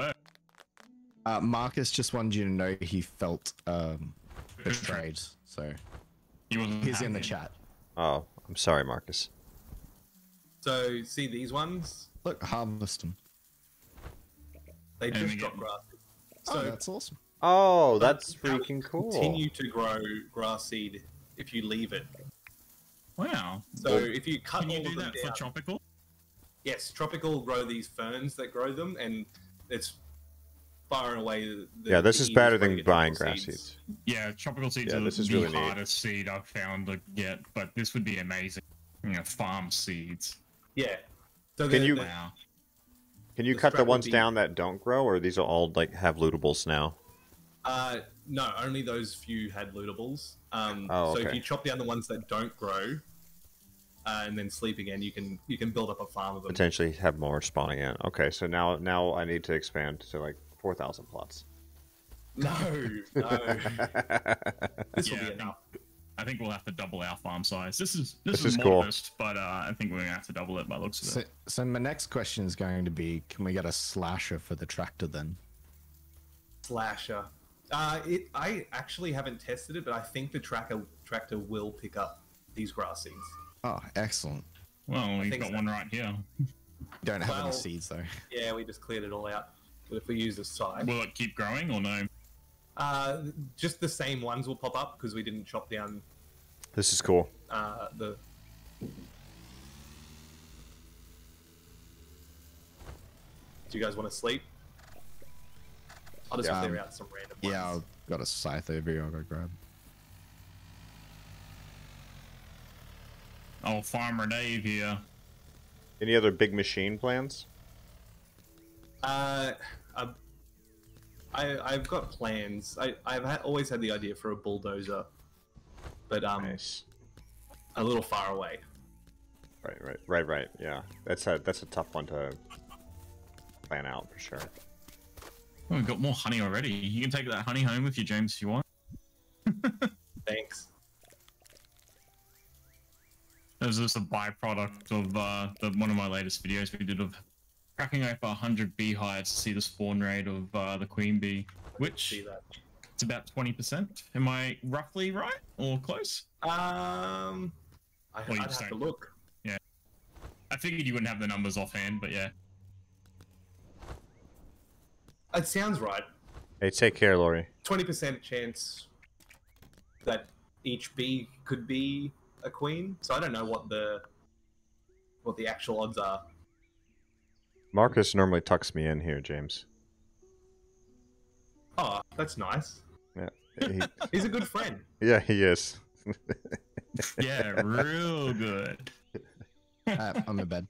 Marcus just wanted you to know he felt betrayed. So He's in the chat. Oh, I'm sorry, Marcus. So, see these ones? Look, harvest them. They just drop grass. So that's awesome. Oh, that's freaking cool. Continue to grow grass seed if you leave it. Wow. So if you cut can you all do of them that down, for tropical? Yes, tropical grow these ferns that grow them, and it's far and away this is better than buying grass seeds. Yeah, tropical seeds are this is the really hardest seed I've found to get, but this would be amazing. You know, farm seeds. Yeah. So can you cut the ones down that don't grow, or these are all like have lootables now? No, only those few had lootables. So if you chop down the ones that don't grow, and then sleep again, you can build up a farm of them. Potentially have more spawning in. Okay, so now I need to expand to like 4,000 plots. No. This will be enough. I think we'll have to double our farm size. This is cool, modest, but I think we're gonna have to double it by looks of it. So my next question is going to be: can we get a slasher for the tractor then? Slasher. I actually haven't tested it, but I think the tractor will pick up these grass seeds. Oh, excellent. Well, we've got one right here. Don't have any seeds though. Yeah, we just cleared it all out. But if we use this side, will it keep growing or no? Just the same ones will pop up because we didn't chop down. This is cool. Do you guys want to sleep? I'll just clear out some random ones. Yeah, I've got a scythe over here. I'll go grab. Oh, Farmer Dave here. Any other big machine plans? I've got plans. I've always had the idea for a bulldozer, but nice. A little far away. Right. Yeah, that's a tough one to plan out for sure. Oh, we've got more honey already. You can take that honey home with you, James, if you want. Thanks. This is a byproduct of one of my latest videos we did of cracking open 100 beehives to see the spawn rate of the queen bee, which it's about 20%. Am I roughly right or close? I'd have to look. Yeah, I figured you wouldn't have the numbers offhand, but yeah. It sounds right. Hey, take care, Laurie. 20% chance that each bee could be a queen. So I don't know what the actual odds are. Marcus normally tucks me in here, James. Oh, that's nice. Yeah, he's a good friend. Yeah, he is. Yeah, real good. I'm in bed.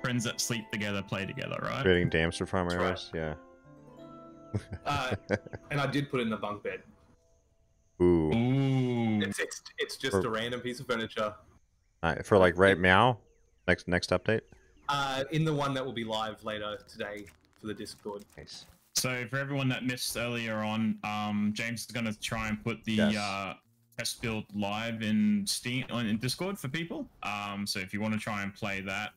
Friends that sleep together play together, right? Creating dams for farm areas, yeah. And I did put in the bunk bed. Ooh. It's just a random piece of furniture. For like meow, next update. In the one that will be live later today for the Discord. Nice. So for everyone that missed earlier on, James is going to try and put the test build live in Discord for people. So if you want to try and play that,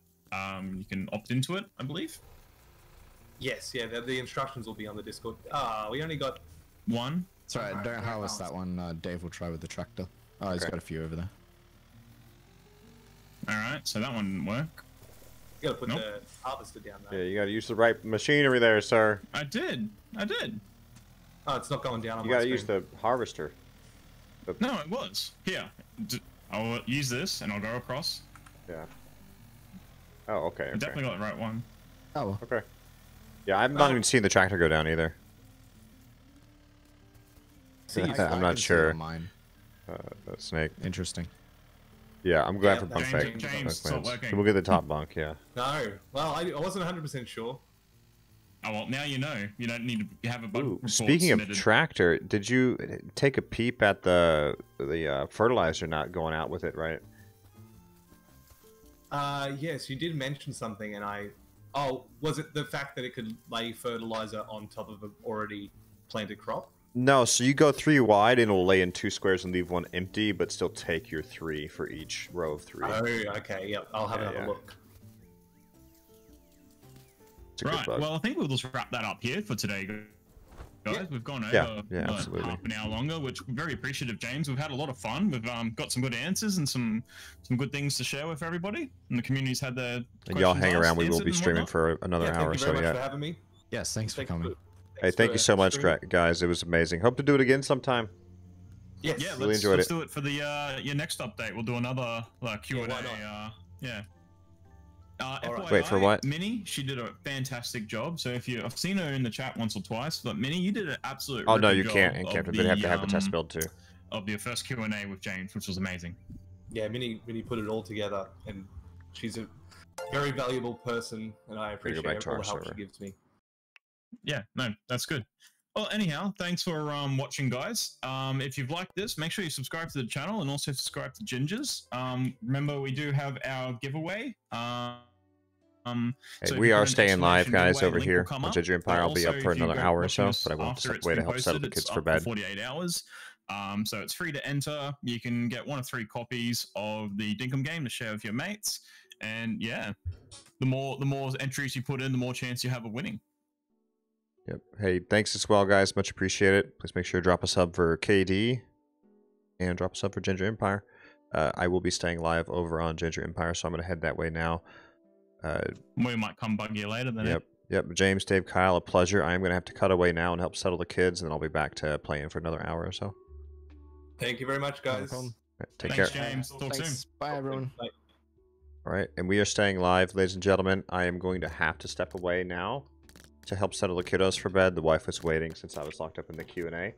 you can opt into it, I believe. Yes, yeah, the instructions will be on the Discord. We only got one. Sorry, don't harvest that one. Dave will try with the tractor. Oh, he's got a few over there. Alright, so that one didn't work. You gotta put the harvester down there. Yeah, you gotta use the right machinery there, sir. I did. Oh, it's not going down on my screen. You gotta use the harvester. No, it was. Here. I'll use this and I'll go across. Yeah. Oh, okay. I definitely got the right one. Oh. Okay. Yeah, I'm not even seeing the tractor go down either. I'm not sure. Snake. Interesting. Yeah, I'm glad for bunk bed. James, it's not working. So we'll get the top bunk, yeah. No. Well, I wasn't 100% sure. Oh, well, now you know. You don't need to have a bug report Speaking submitted. of tractor, did you take a peep at the fertilizer not going out with it, right? Yes, you did mention something, and Oh, was it the fact that it could lay fertilizer on top of an already planted crop? No, so you go 3 wide and it'll lay in 2 squares and leave 1 empty, but still take your 3 for each row of 3. Oh, okay, yep. I'll have another look. Right, well, I think we'll just wrap that up here for today. guys. We've gone over absolutely. half an hour longer, which we're very appreciative, James. We've had a lot of fun. We've got some good answers and some good things to share with everybody. And the community's had their and y'all hang around. We will be streaming for another hour or so. Thank you very much for having me. Yes, thanks for coming. Hey, thank you so much, guys. It was amazing. Hope to do it again sometime. Yes. Yeah, really enjoyed let's do it for the your next update. We'll do another Q&A. Wait, for what? Minnie, she did a fantastic job. So I've seen her in the chat once or twice, but Minnie, you did an absolute. Oh no, you can't. You can't. They have to have the test build too. Of your first Q&A with James, which was amazing. Yeah, Minnie put it all together, and she's a very valuable person, and I appreciate all the help she gives me. Yeah, no, that's good. Well, anyhow, thanks for watching, guys. If you've liked this, make sure you subscribe to the channel and also subscribe to Ginger's. Remember, we do have our giveaway. Hey, we are staying live, guys, over here on Ginger Empire. I'll be up for another hour or so, but I won't step away to help settle the kids for bed. 48 hours. So it's free to enter. You can get 1 of 3 copies of the Dinkum game to share with your mates. And yeah, the more entries you put in, the more chance you have of winning. Yep. Hey, thanks as well, guys. Much appreciated. Please make sure to drop a sub for KD and drop a sub for Ginger Empire. I will be staying live over on Ginger Empire, so I'm going to head that way now. We might come bug you later then. Yep. James, Dave, Kyle, a pleasure. I am going to have to cut away now and help settle the kids, and then I'll be back to playing for another hour or so. Thank you very much, guys. Right, take Thanks, care. James. Talk soon. Bye, everyone. Bye. All right, and we are staying live, ladies and gentlemen. I am going to have to step away now to help settle the kiddos for bed. The wife was waiting since I was locked up in the Q&A.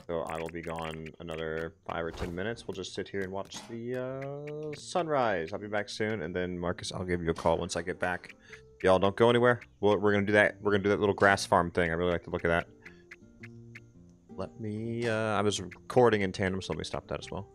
So I will be gone another 5 or 10 minutes. We'll just sit here and watch the sunrise. I'll be back soon. And then, Marcus, I'll give you a call once I get back. Y'all don't go anywhere. We're going to do that. We're going to do that little grass farm thing. I really like to look at that. Let me... I was recording in tandem, so let me stop that as well.